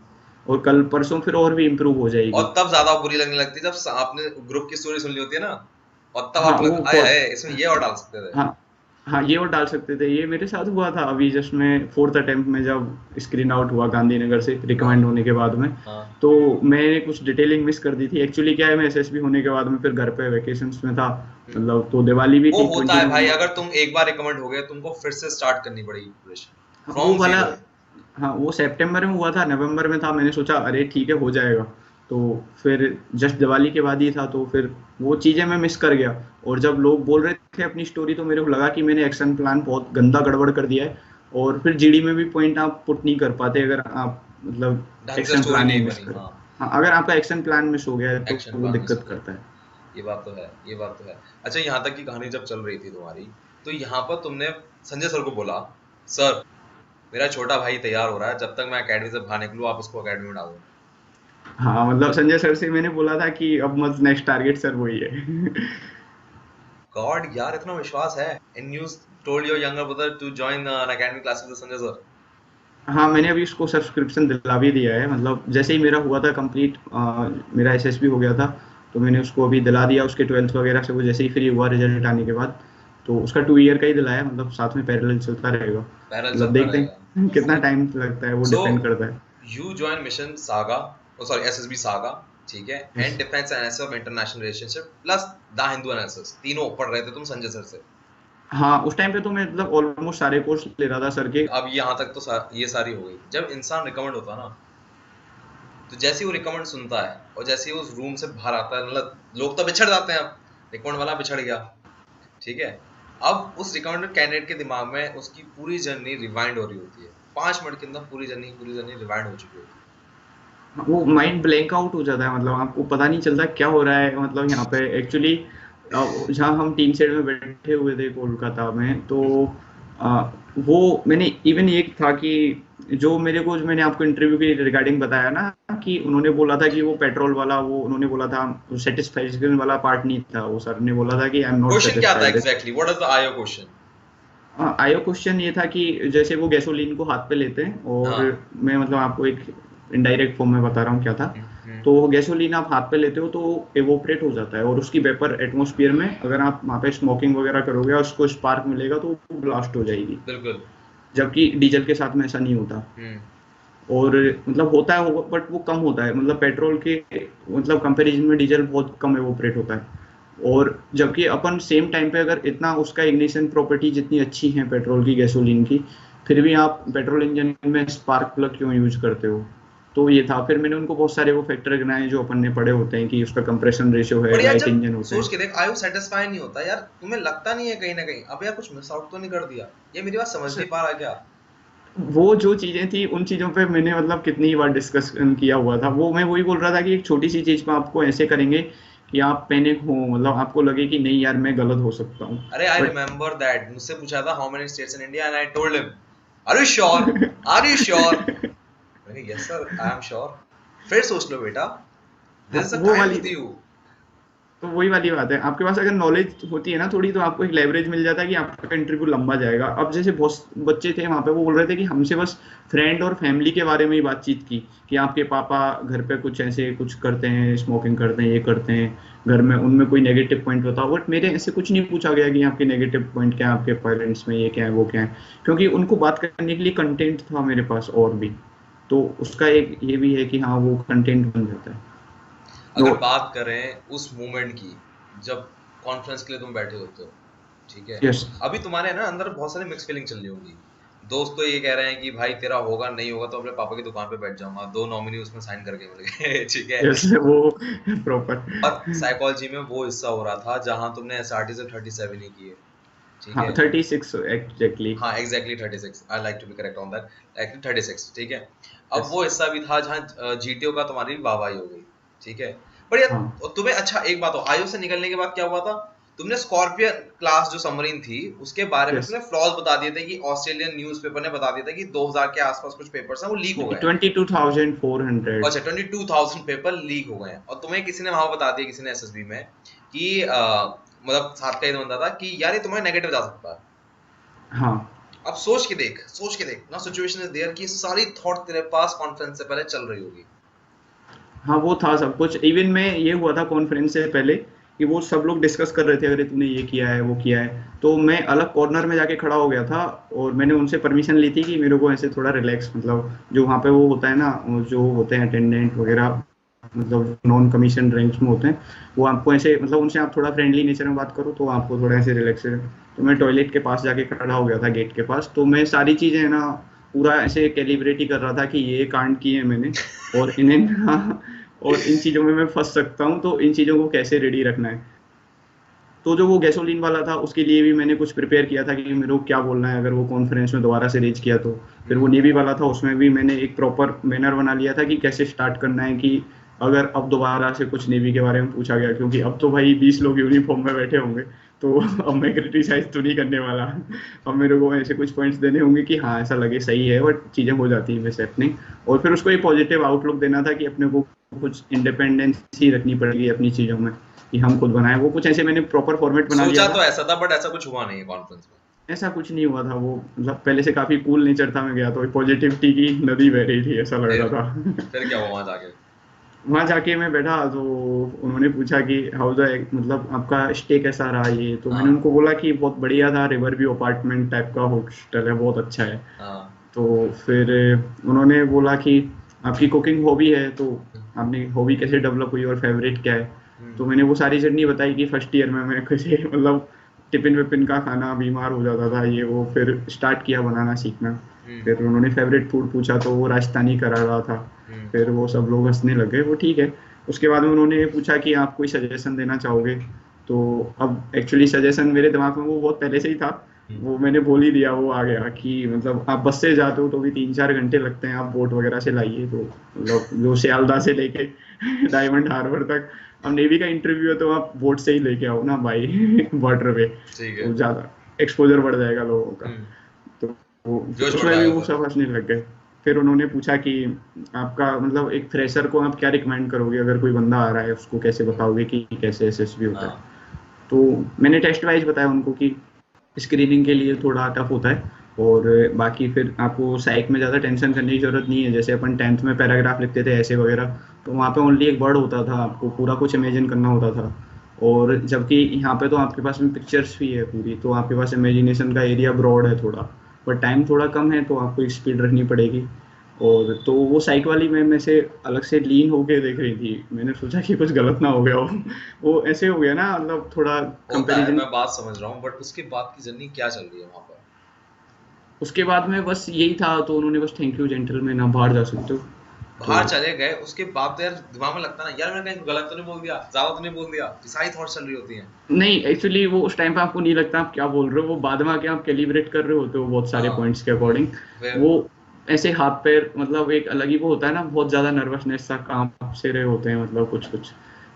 और कल परसों फिर और भी इम्प्रूव हो जाएगी। और तब ज्यादा बुरी लगने लगती है जब आपने ग्रुप की स्टोरी सुन ली होती है ना, और तब हाँ आप वो लग आए बहुत है इसमें ये और डाल सकते थे। हाँ हाँ, ये और डाल सकते थे। ये मेरे साथ हुआ था अभी जस्ट में फोर्थ अटेम्प्ट में, जब स्क्रीन आउट हुआ गांधीनगर से हाँ, रिकमेंड होने के बाद में। हाँ। तो मैंने कुछ डिटेलिंग मिस कर दी थी एक्चुअली। क्या है, मैं एसएसबी होने के बाद में फिर घर पे वेकेशंस में था, मतलब तो दिवाली भी वो थी होता 20 है भाई, नवंबर। अगर तुम एक बार रिकमेंड हो गए तुमको फिर से स्टार्ट करनी पड़ेगी प्रिपरेशन हाँ, वो फ्रॉम वाला जीरो। हाँ वो सितंबर में हुआ था, नवंबर में था, मैंने सोचा अरे ठीक है हो जाएगा। तो फिर जस्ट दिवाली के बाद ही था, तो फिर वो चीज़ें मैं मिस कर गया। और जब लोग बोल रहे थे अपनी स्टोरी, तो मेरे को लगा कि मैंने एक्शन प्लान बहुत गंदा गड़बड़ कर दिया है। और फिर जीडी में भी पॉइंट आप पुट नहीं कर पाते अगर आप मतलब ढंग से एक्शन स्टोरी प्लान ही नहीं मिस बनी, करें। हाँ। हाँ अगर आपका एक्शन प्लान मिस हो गया है तो एक्शन वो प्लान मिस हो दिक्कत गया, करता है। ये बात तो है, ये बात तो है। अच्छा, यहाँ तक की कहानी जब चल रही थी तुम्हारी, तो यहाँ पर तुमने संजय सर को बोला, सर मेरा छोटा भाई तैयार हो रहा है, जब तक मैं अकेडमी से बाहर निकलूँ आप उसको अकेडमी में डालो। हाँ मतलब संजय सर से मैंने बोला था कि अब मत, नेक्स्ट टारगेट सर वही है। गॉड यार, इतना विश्वास है। And you told your younger brother to join an academy classes with Sanjay sir. हाँ मैंने अभी उसको सब्सक्रिप्शन दिला भी दिया है, मतलब जैसे ही मेरा हुआ था कंप्लीट, मेरा एसएसबी हो गया था, तो मैंने उसको अभी दिला दिया उसके 12th वगैरह से, वो जैसे ही फ्री हुआ रिजल्ट आने के बाद। तो उसका 2 ईयर का ही दिलाया, मतलब साथ में पैरेलल चलता रहेगा, पैरेलल मतलब चलता देखते रहेगा। हैं कितना टाइम लगता है, वो सो डिपेंड करता है। You join mission saga, sorry SSB saga, ठीक है, Yes. And defence analysis of international relationship plus the Hindu analysis, तीनों पढ़ रहे थे तुम संजय सर से। हाँ उस टाइम पे तो मैं मतलब ऑलमोस्ट सारे कोर्स ले रहा था सर के। अब यहाँ तक तो ये सारी हो गई। जब इंसान रिकमेंड होता है ना, तो जैसे ही वो रिकमेंड सुनता है और जैसे ही उस रूम से बाहर आता है, मतलब लोग तो बिछड़ जाते हैं, अब रिकमेंड वाला बिछड़ गया, ठीक है, अब उस रिकमेंडेड कैंडिडेट के दिमाग में उसकी पूरी जर्नी रिवाइंड हो रही होती है, 5 मिनट के अंदर पूरी जर्नी रिवाइंड हो चुकी होती वो माइंड ब्लैंक आउट हो जाता है, मतलब आपको पता नहीं चलता क्या हो रहा है, मतलब यहाँ पे एक्चुअली जहाँ हम टीम सेट में बैठे हुए थे कोलकाता में, तो अ, वो मैंने इवन एक था कि जो मेरे को, जो मैंने आपको इंटरव्यू के रिगार्डिंग बताया ना, कि उन्होंने बोला था कि वो पेट्रोल वाला, वो उन्होंने बोला था सेटिस्फेक्शन वाला पार्ट नहीं था, वो सर ने बोला था कि आई एम है। नॉट क्वेश्चन क्या था satisfied. Exactly, what is the IO question? आयो क्वेश्चन ये था कि जैसे वो गैसोलीन को हाथ पे लेते हैं, और हाँ। मैं मतलब आपको एक इनडायरेक्ट फॉर्म में बता रहा हूँ क्या था। हम्म। तो गैसोलीन आप हाथ पे लेते हो तो एवोपरेट हो जाता है, और उसकी वेपर एटमॉस्फेयर में, अगर आप वहाँ पे स्मोकिंग वगैरह करोगे और उसको स्पार्क मिलेगा तो वो ब्लास्ट हो जाएगी। बिल्कुल। जबकि डीजल के साथ में ऐसा नहीं होता। हम्म। और मतलब होता है बट वो कम होता है, मतलब पेट्रोल के मतलब कंपैरिजन में डीजल बहुत कम एवोपरेट होता है। और जबकि अपन सेम टाइम पे अगर इतना उसका इग्निशन प्रॉपर्टी जितनी अच्छी है पेट्रोल की, गैसोलीन की, फिर भी आप पेट्रोल इंजन में स्पार्क प्लग क्यों यूज करते हो। तो ये था, फिर मैंने उनको बहुत सारे वो फैक्टर गिनाए जो अपन ने पढ़े होते हैं कि उसका कंप्रेशन रेशियो है, पर यार लाइट जब इंजन होते सोच हैं। के देख, आयु सेटिस्फाई नहीं होता यार, तुम्हें लगता नहीं है कहीं ना कहीं अब यार कुछ मिस आउट तो नहीं कर दिया? ये मेरी बात समझ नहीं पा रहा क्या? वो जो चीजें थी उन चीजों पे मैंने मतलब कितनी बार डिस्कस किया हुआ था, वो मैं वही बोल रहा था कि एक छोटी सी चीज पे आपको ऐसे करेंगे कि आप पैनिक हो, मतलब आपको लगे कि नहीं यार मैं गलत हो सकता हूँ। अरे आई बट रिमेम्बर दैट, मुझसे पूछा था how many states in India and I told him are you sure, are you sure, मैंने yes sir I am sure. फिर सोच लो बेटा, दिस हाँ इज द वो टाइम वाली, विद यू। तो वही वाली बात है, आपके पास अगर नॉलेज होती है ना थोड़ी, तो आपको एक लेवरेज मिल जाता है कि आपका इंटरव्यू लंबा जाएगा। अब जैसे बहुत बच्चे थे वहां पे, वो बोल रहे थे कि हमसे बस फ्रेंड और फैमिली के बारे में ही बातचीत की, कि आपके पापा घर पे कुछ ऐसे कुछ करते हैं, स्मोकिंग करते हैं, ये करते हैं घर में, उनमें कोई नेगेटिव पॉइंट बताओ। बट मेरे ऐसे कुछ नहीं पूछा गया कि आपके नेगेटिव पॉइंट क्या है, आपके पेरेंट्स में ये क्या है वो क्या है, क्योंकि उनको बात करने के लिए कंटेंट था मेरे पास और भी। तो उसका एक ये भी है कि हाँ वो कंटेंट बन जाता है। अगर तो बात करें उस मोमेंट की, जब कॉन्फ्रेंस के लिए तुम बैठे होते हो, ठीक है, यस, अभी तुम्हारे ना अंदर बहुत सारी मिक्स फीलिंग चल रही होंगी। दोस्त तो ये कह रहे हैं कि भाई तेरा होगा नहीं होगा तो अपने पापा की दुकान पे बैठ जाऊंगा, 2 नॉमिनी उसमें साइन करके मिल गए ठीक है। यस वो प्रॉपर। और साइकोलॉजी में वो हिस्सा हो रहा था जहां तुमने एसआरटी से 37 ही किए, ठीक हाँ है। 36 एग्जैक्टली। हाँ exactly 36, I like to be correct on that, actually 36, ठीक है। अब यस। वो हिस्सा भी था जहाँ जीटीओ का तुम्हारी वाहवाही हो गई, ठीक है। पर यार हाँ तुम्हें, अच्छा एक बात हो, आयु से निकलने के बाद क्या हुआ था? तुमने स्कॉर्पियन क्लास जो सबमरीन थी उसके बारे में यस, तुमने फ्लॉज बता दिए थे कि ऑस्ट्रेलियन न्यूज़पेपर ने बता दिया था कि 2000 के आसपास कुछ पेपर्स हैं वो लीक हो गए हैं। 22,400। अच्छा 22,000 पेपर लीक हो गए हैं, और तुम्हें किसी ने वहां बता दिया, किसी ने एसएसबी में, कि मतलब साथ का ये बंदा था कि यार ये तुम्हारे नेगेटिव जा सकता है। हाँ अब सोच के देख ना, सिचुएशन इज देयर कि सारी थॉट तेरे पास कॉन्फ्रेंस से पहले चल रही होगी। हाँ वो था सब कुछ, इवन में ये हुआ था कॉन्फ्रेंस से पहले कि वो सब लोग डिस्कस कर रहे थे, अरे तूने ये किया है वो किया है, तो मैं अलग कॉर्नर में जाके खड़ा हो गया था। और मैंने उनसे परमिशन ली थी कि मेरे को ऐसे थोड़ा रिलैक्स, मतलब जो वहाँ पे वो होता है ना, वो जो होते हैं अटेंडेंट वगैरह, मतलब नॉन कमीशन रैंक्स में होते हैं, वो आपको ऐसे, मतलब उनसे आप थोड़ा फ्रेंडली नेचर में बात करो तो आपको थोड़ा ऐसे रिलैक्स है। तो मैं टॉयलेट के पास जाके खड़ा हो गया था, गेट के पास, तो मैं सारी चीज़ें है ना पूरा ऐसे कैलिब्रेट ही कर रहा था कि ये कांड किए मैंने और इन्हें और इन चीज़ों में मैं फंस सकता हूँ, तो इन चीज़ों को कैसे रेडी रखना है। तो जो वो गैसोलीन वाला था उसके लिए भी मैंने कुछ प्रिपेयर किया था कि मेरे को क्या बोलना है अगर वो कॉन्फ्रेंस में दोबारा से रेज किया तो। फिर वो नेवी वाला था, उसमें भी मैंने एक प्रॉपर मैनर बना लिया था कि कैसे स्टार्ट करना है, कि अगर अब दोबारा से कुछ नेवी के बारे में पूछा गया, क्योंकि अब तो भाई 20 लोग यूनिफॉर्म में बैठे होंगे, तो अब मैं क्रिटिसाइज तो नहीं करने वाला। अब मेरे को ऐसे कुछ पॉइंट्स देने होंगे कि हाँ ऐसा लगे सही है, बट चीज़ें हो जाती हैं वैसे अपनी। और फिर उसको एक पॉजिटिव आउटलुक देना था कि अपने को कुछ इंडिपेंडेंसी रखनी पड़ेगी अपनी चीज़ों में, कि हम खुद बनाए। वो कुछ ऐसे मैंने प्रॉपर फॉर्मेट बना सोचा लिया तो था। ऐसा था, बट ऐसा कुछ हुआ नहीं है कॉन्फ्रेंस में। ऐसा कुछ नहीं हुआ था, वो मतलब पहले से काफी कूल नेचर था। मैं गया तो पॉजिटिविटी की नदी बह रही थी, ऐसा लग फिर रहा था। फिर क्या हुआ वहां जाके? वहां जाके मैं बैठा तो उन्होंने पूछा कि हाउ द मतलब आपका स्टे कैसा रहा ये, तो मैंने हाँ उनको बोला कि बहुत बढ़िया था, रिवर व्यू अपार्टमेंट टाइप का हॉस्टल है, बहुत अच्छा है। हाँ। तो फिर उन्होंने बोला कि आपकी कुकिंग हॉबी है, तो आपने हॉबी कैसे डेवलप हुई और फेवरेट क्या है। तो मैंने वो सारी जर्नी बताई कि फर्स्ट ईयर में मैं कैसे मतलब टिफिन विपिन का खाना बीमार हो जाता था ये वो, फिर स्टार्ट किया बनाना सीखना। फिर उन्होंने फेवरेट फूड पूछा तो वो राजस्थानी करा रहा था। फिर वो सब लोग हंसने लगे, वो ठीक है। उसके बाद में उन्होंने पूछा कि आप कोई सजेशन देना चाहोगे। तो अब एक्चुअली सजेशन मेरे दिमाग में वो बहुत पहले से ही था, वो मैंने बोल ही दिया, वो आ गया कि मतलब आप बस से जाते हो तो भी 3-4 घंटे लगते हैं, आप बोट वगैरह से लाइए। तो मतलब जो सियालदा से लेके डायमंड हार्बर तक, अब नेवी का इंटरव्यू है तो आप बोट से ही लेके आओ ना भाई वाटर पे, ठीक है। तो ज़्यादा एक्सपोजर बढ़ जाएगा लोगों का। हम्म। तो वो जोश बढ़ उसमें भी जाएगा वो फिर। सब हंसने लग गए। फिर उन्होंने पूछा कि आपका मतलब एक फ्रेशर को आप क्या रिकमेंड करोगे, अगर कोई बंदा आ रहा है उसको कैसे बताओगे कि कैसे एसएसबी होता है। हाँ। तो मैंने टेस्ट वाइज बताया उनको कि स्क्रीनिंग के लिए थोड़ा टफ होता है, और बाकी फिर आपको साइक में ज़्यादा टेंशन करने की ज़रूरत नहीं है। जैसे अपन 10th में पैराग्राफ लिखते थे ऐसे वगैरह, तो वहाँ पे ओनली एक वर्ड होता था, आपको पूरा कुछ इमेजिन करना होता था। और जबकि यहाँ पे तो आपके पास में पिक्चर्स भी है पूरी, तो आपके पास इमेजिनेशन का एरिया ब्रॉड है थोड़ा, पर टाइम थोड़ा कम है, तो आपको एक स्पीड रखनी पड़ेगी। और तो वो साइक वाली मैम में से अलग से लीन होके देख रही थी, मैंने सोचा कि कुछ गलत ना हो गया हो। वो ऐसे हो गया ना, मतलब थोड़ा होता है, कंपैरिजन। मैं बात समझ रहा हूँ, बट उसके बाद की जर्नी क्या चल रही है वहां पर? उसके बाद में बस यही था, तो उन्होंने बस थैंक यू जेंटलमैन आप बाहर जा सकते हो। तो बाहर चले गए उसके बाद तो यार दिमाग में लगता ना, यार मैंने कहीं गलत तो नहीं बोल दिया, ज्यादा तो नहीं बोल दिया, ये सारी थॉट्स चल रही होती हैं। नहीं, एक्चुअली वो उस टाइम पे आपको नहीं लगता आप क्या बोल रहे हो, वो बाद में आके आप कैलिब्रेट कर रहे होते हो बहुत सारे हाँ। पॉइंट्स के अकॉर्डिंग। फिर वो ऐसे हाथ पैर मतलब एक अलग ही वो होता है ना, बहुत ज्यादा नर्वसनेस सा कांप से रहे होते हैं, मतलब कुछ कुछ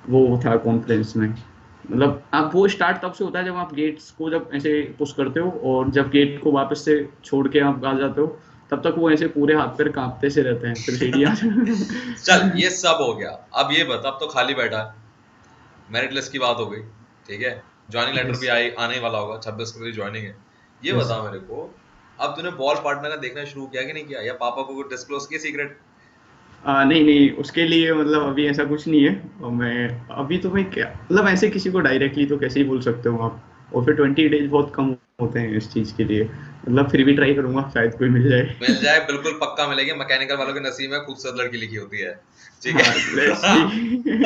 वो था कॉन्फ्रेंस में। मतलब आप वो स्टार्ट तब से होता है जब आप गेट्स को जब ऐसे पुश करते हो, और जब गेट को वापस से छोड़ के आप आ जाते हो, तब तक वो ऐसे पूरे हाथ पैर कांपते से रहते हैं, फिर सीढ़ियाँ। चल ये सब हो गया, अब ये बता, अब तो खाली बैठा है, मेरिट लिस्ट की बात हो गई, ठीक है, ज्वाइनिंग लेटर भी यस आने वाला होगा, 26 को तेरी ज्वाइनिंग है। ये यस। बता मेरे को, अब तूने बॉल पार्टनर का देखना शुरू किया कि नहीं किया, या पापा को डिस्क्लोज किया सीक्रेट? नहीं नहीं, उसके लिए मतलब अभी ऐसा कुछ नहीं है। और मैं अभी तो मैं क्या मतलब ऐसे किसी को डायरेक्टली तो कैसे ही बोल सकते हो आप, और फिर 20 डेज बहुत कम होते हैं इस चीज़ के लिए। मतलब फिर भी ट्राई करूंगा, शायद कोई मिल जाए। मिल जाए, बिल्कुल पक्का मिलेगी, मैकेनिकल वालों के नसीब में खूबसूरत लड़की लिखी होती है, ठीक हाँ लेट्स सी। है।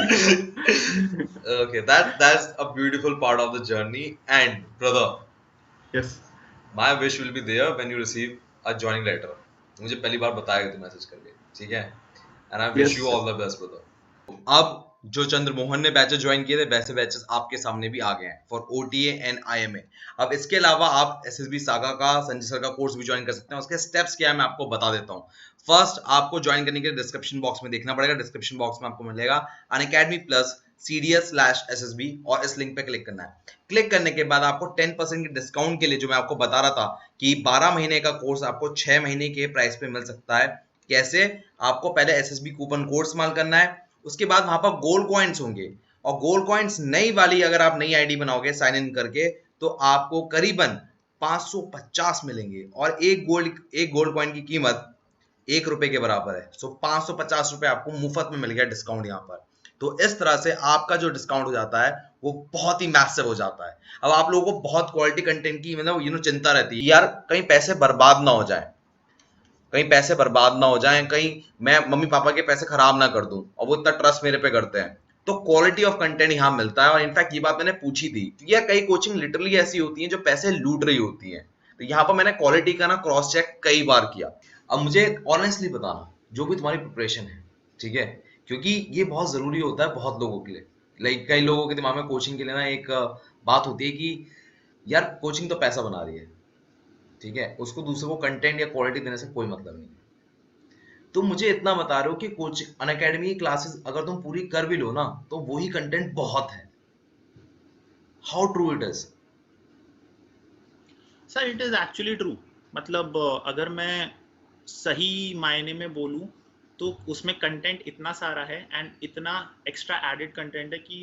Okay, that's a beautiful part of the journey, and brother, yes my wish will be there when you receive a joining letter. मुझे पहली बार बताएगा तू मैसेज करके, ठीक है, and I wish yes. you all the best, brother. अब जो चंद्रमोहन ने बैचेस ज्वाइन किए थे वैसे बैचेस आपके सामने भी आ गए हैं फॉर OTA एंड IMA। अब इसके अलावा आप SSB सागा का, संजय सर का कोर्स भी ज्वाइन कर सकते हैं। उसके स्टेप्स क्या है मैं आपको बता देता हूँ। फर्स्ट, आपको ज्वाइन करने के लिए डिस्क्रिप्शन बॉक्स में देखना पड़ेगा। डिस्क्रिप्शन बॉक्स में आपको मिलेगा अनअकैडमी प्लस CDS/SSB, और इस लिंक पे क्लिक करना है। क्लिक करने के बाद आपको 10% की डिस्काउंट के लिए, जो मैं आपको बता रहा था कि 12 महीने का कोर्स आपको 6 महीने के प्राइस पे मिल सकता है। कैसे? आपको पहले SSB कूपन कोड इस्तेमाल करना है, उसके बाद वहां पर गोल्ड कॉइन्स होंगे, और गोल्ड कॉइन्स नई वाली अगर आप नई आईडी बनाओगे साइन इन करके, तो आपको करीबन 550 मिलेंगे, और एक गोल्ड कॉइन की कीमत ₹1 के बराबर है। सो 550 रुपए आपको मुफ्त में मिल गया डिस्काउंट यहाँ पर। तो इस तरह से आपका जो डिस्काउंट हो जाता है वो बहुत ही मैसिव हो जाता है। अब आप लोगों को बहुत क्वालिटी कंटेंट की मतलब चिंता रहती है, यार कहीं पैसे बर्बाद ना हो जाए, कहीं पैसे बर्बाद ना हो जाएं, कहीं मैं मम्मी पापा के पैसे खराब ना कर दूं, और वो इतना ट्रस्ट मेरे पे करते हैं। तो क्वालिटी ऑफ कंटेंट यहाँ मिलता है। और इनफैक्ट ये बात मैंने पूछी थी, यार कई कोचिंग लिटरली ऐसी होती हैं जो पैसे लूट रही होती हैं, तो यहाँ पर मैंने क्वालिटी का ना क्रॉस चेक कई बार किया। अब मुझे ऑनेस्टली बताना, जो भी तुम्हारी प्रिपरेशन है, ठीक है, क्योंकि ये बहुत जरूरी होता है बहुत लोगों के लिए। लाइक कई लोगों के दिमाग में कोचिंग के लिए ना एक बात होती है कि यार कोचिंग तो पैसा बना रही है, ठीक है, उसको दूसरे को कंटेंट या क्वालिटी देने से कोई मतलब नहीं। तो मुझे इतना बता रहे हो कि कोचिंग अनअकैडमी की क्लासेस अगर तुम पूरी कर भी लो ना, तो वही कंटेंट बहुत है। How true it is? Sir it is actually true. मतलब अगर मैं सही मायने में बोलूं तो उसमें कंटेंट इतना सारा है एंड इतना एक्स्ट्रा एडेड कंटेंट है कि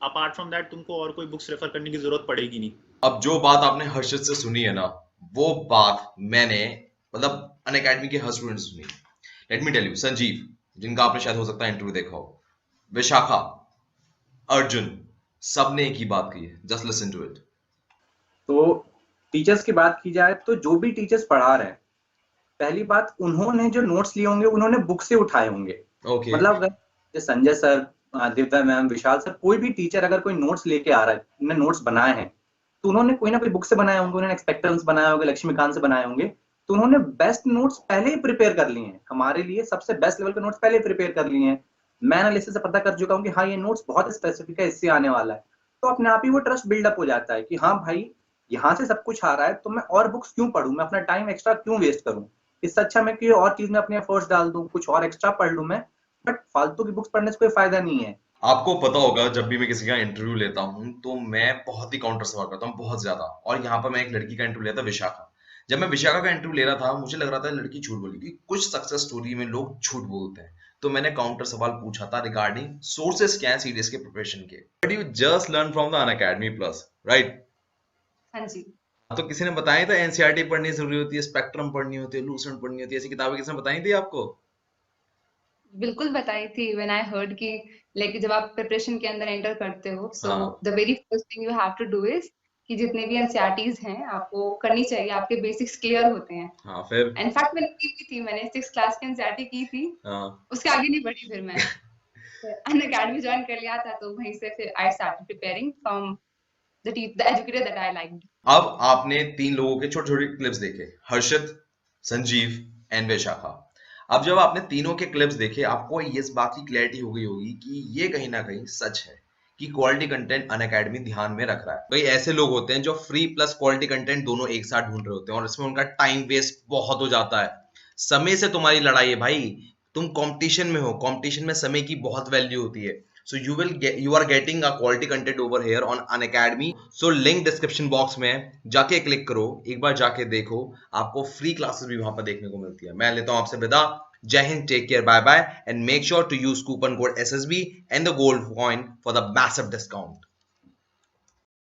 अपार्ट फ्रॉम दैट तुमको और कोई बुक्स रेफर करने की जरूरत पड़ेगी नहीं। अब जो बात आपने हर्षित से सुनी है ना, वो बात मैंने मतलब अनअकैडमी के हर स्टूडेंट से सुनी। Let me tell you, Sanjeev, जिनका आपने शायद हो सकता है इंटरव्यू देखा हो, विशाखा, अर्जुन, सबने एक ही बात कही है, जस्ट लिसन टू इट। तो टीचर्स की बात की जाए तो जो भी टीचर्स पढ़ा रहे हैं, पहली बात उन्होंने जो नोट्स लिए होंगे उन्होंने बुक से उठाए होंगे। ओके। मतलब अगर संजय सर, दिव्या मैम, विशाल सर, कोई भी टीचर अगर कोई नोट्स लेके आ रहा है, उन्होंने नोट्स बनाए हैं, तो उन्होंने कोई ना कोई बुक से बनाए होंगे, उन्होंने एक्सपेक्टेशंस बनाए होंगे, लक्ष्मीकांत से बनाए होंगे, तो उन्होंने बेस्ट नोट्स पहले ही प्रिपेयर कर लिए हैं। हमारे लिए सबसे बेस्ट लेवल के नोट्स पहले ही प्रिपेयर कर लिए हैं। मैं एनालिसिस से पता कर चुका हूँ कि हाँ ये नोट्स बहुत स्पेसिफिक है, इससे आने वाला है। तो अपने आप ही वो ट्रस्ट बिल्डअप हो जाता है कि हाँ भाई यहाँ से सब कुछ आ रहा है, तो मैं और बुक्स क्यों पढूं, मैं अपना टाइम एक्स्ट्रा क्यों वेस्ट करूं। इससे अच्छा मैं कोई और चीज में अपने एफर्ट्स डाल दूं, कुछ और एक्स्ट्रा पढ़ लूं मैं, बट फालतू की बुक्स पढ़ने से कोई फायदा नहीं है। आपको पता होगा, जब भी मैं किसी का इंटरव्यू लेता हूँ तो मैं बहुत ही काउंटर सवाल करता हूँ, बहुत ज्यादा। और यहाँ पर मैं एक लड़की का इंटरव्यू लिया था, विशाखा। जब मैं विशाखा का इंटरव्यू ले रहा था, मुझे लग रहा था लड़की झूठ बोलेगी। कुछ सक्सेस स्टोरी में लोग झूठ बोलते हैं, तो मैंने काउंटर सवाल पूछा था रिगार्डिंग सोर्सेस क्या है सीडीएस के प्रिपरेशन के। But you just learn from the Unacademy plus, right? हाँ जी। तो किसी ने बताया था एनसीईआरटी पढ़नी जरूरी होती है, स्पेक्ट्रम पढ़नी होती है, लूसेंट पढ़नी होती है, ऐसी किताबें किसने बताई थी आपको? बिल्कुल बताई थी। व्हेन आई हर्ड कि लाइक जब आप प्रिपरेशन के अंदर एंटर करते हो, सो हाँ। The very first thing you have to do is कि जितने भी एनसीईआरटीज हैं आपको करनी चाहिए, आपके बेसिक्स क्लियर होते हैं। हाँ, फिर? इनफैक्ट मैंने की भी थी, मैंने 6th क्लास की एनसीईआरटी की थी। हाँ। उसके आगे नहीं बढ़ी फिर मैं। अनअकैडमी ज्वाइन कर लिया था, तो वहीं से फिर I started preparing from the educator that I liked. अब आपने 3 लोगों के छोटे छोटे क्लिप्स देखे, हर्षित, संजीव एंड विशाखा। अब जब आपने तीनों के क्लिप्स देखे, आपको इस बात की क्लैरिटी हो गई होगी कि ये कहीं ना कहीं सच है कि क्वालिटी कंटेंट अनअकैडमी ध्यान में रख रहा है। कई ऐसे लोग होते हैं जो फ्री प्लस क्वालिटी कंटेंट दोनों एक साथ ढूंढ रहे होते हैं, और इसमें उनका टाइम वेस्ट बहुत हो जाता है। समय से तुम्हारी लड़ाई है भाई, तुम कंपटीशन में हो, कंपटीशन में समय की बहुत वैल्यू होती है। So you are getting a quality content over here on Unacademy. So link description box में जाके क्लिक करो, एक बार जाके देखो, आपको फ्री क्लासेस भी वहां पर देखने को मिलती है। मैं लेता हूं आपसे विदा। जय हिंद, take care, bye bye, and make sure to use coupon code SSB and the gold coin for the massive discount.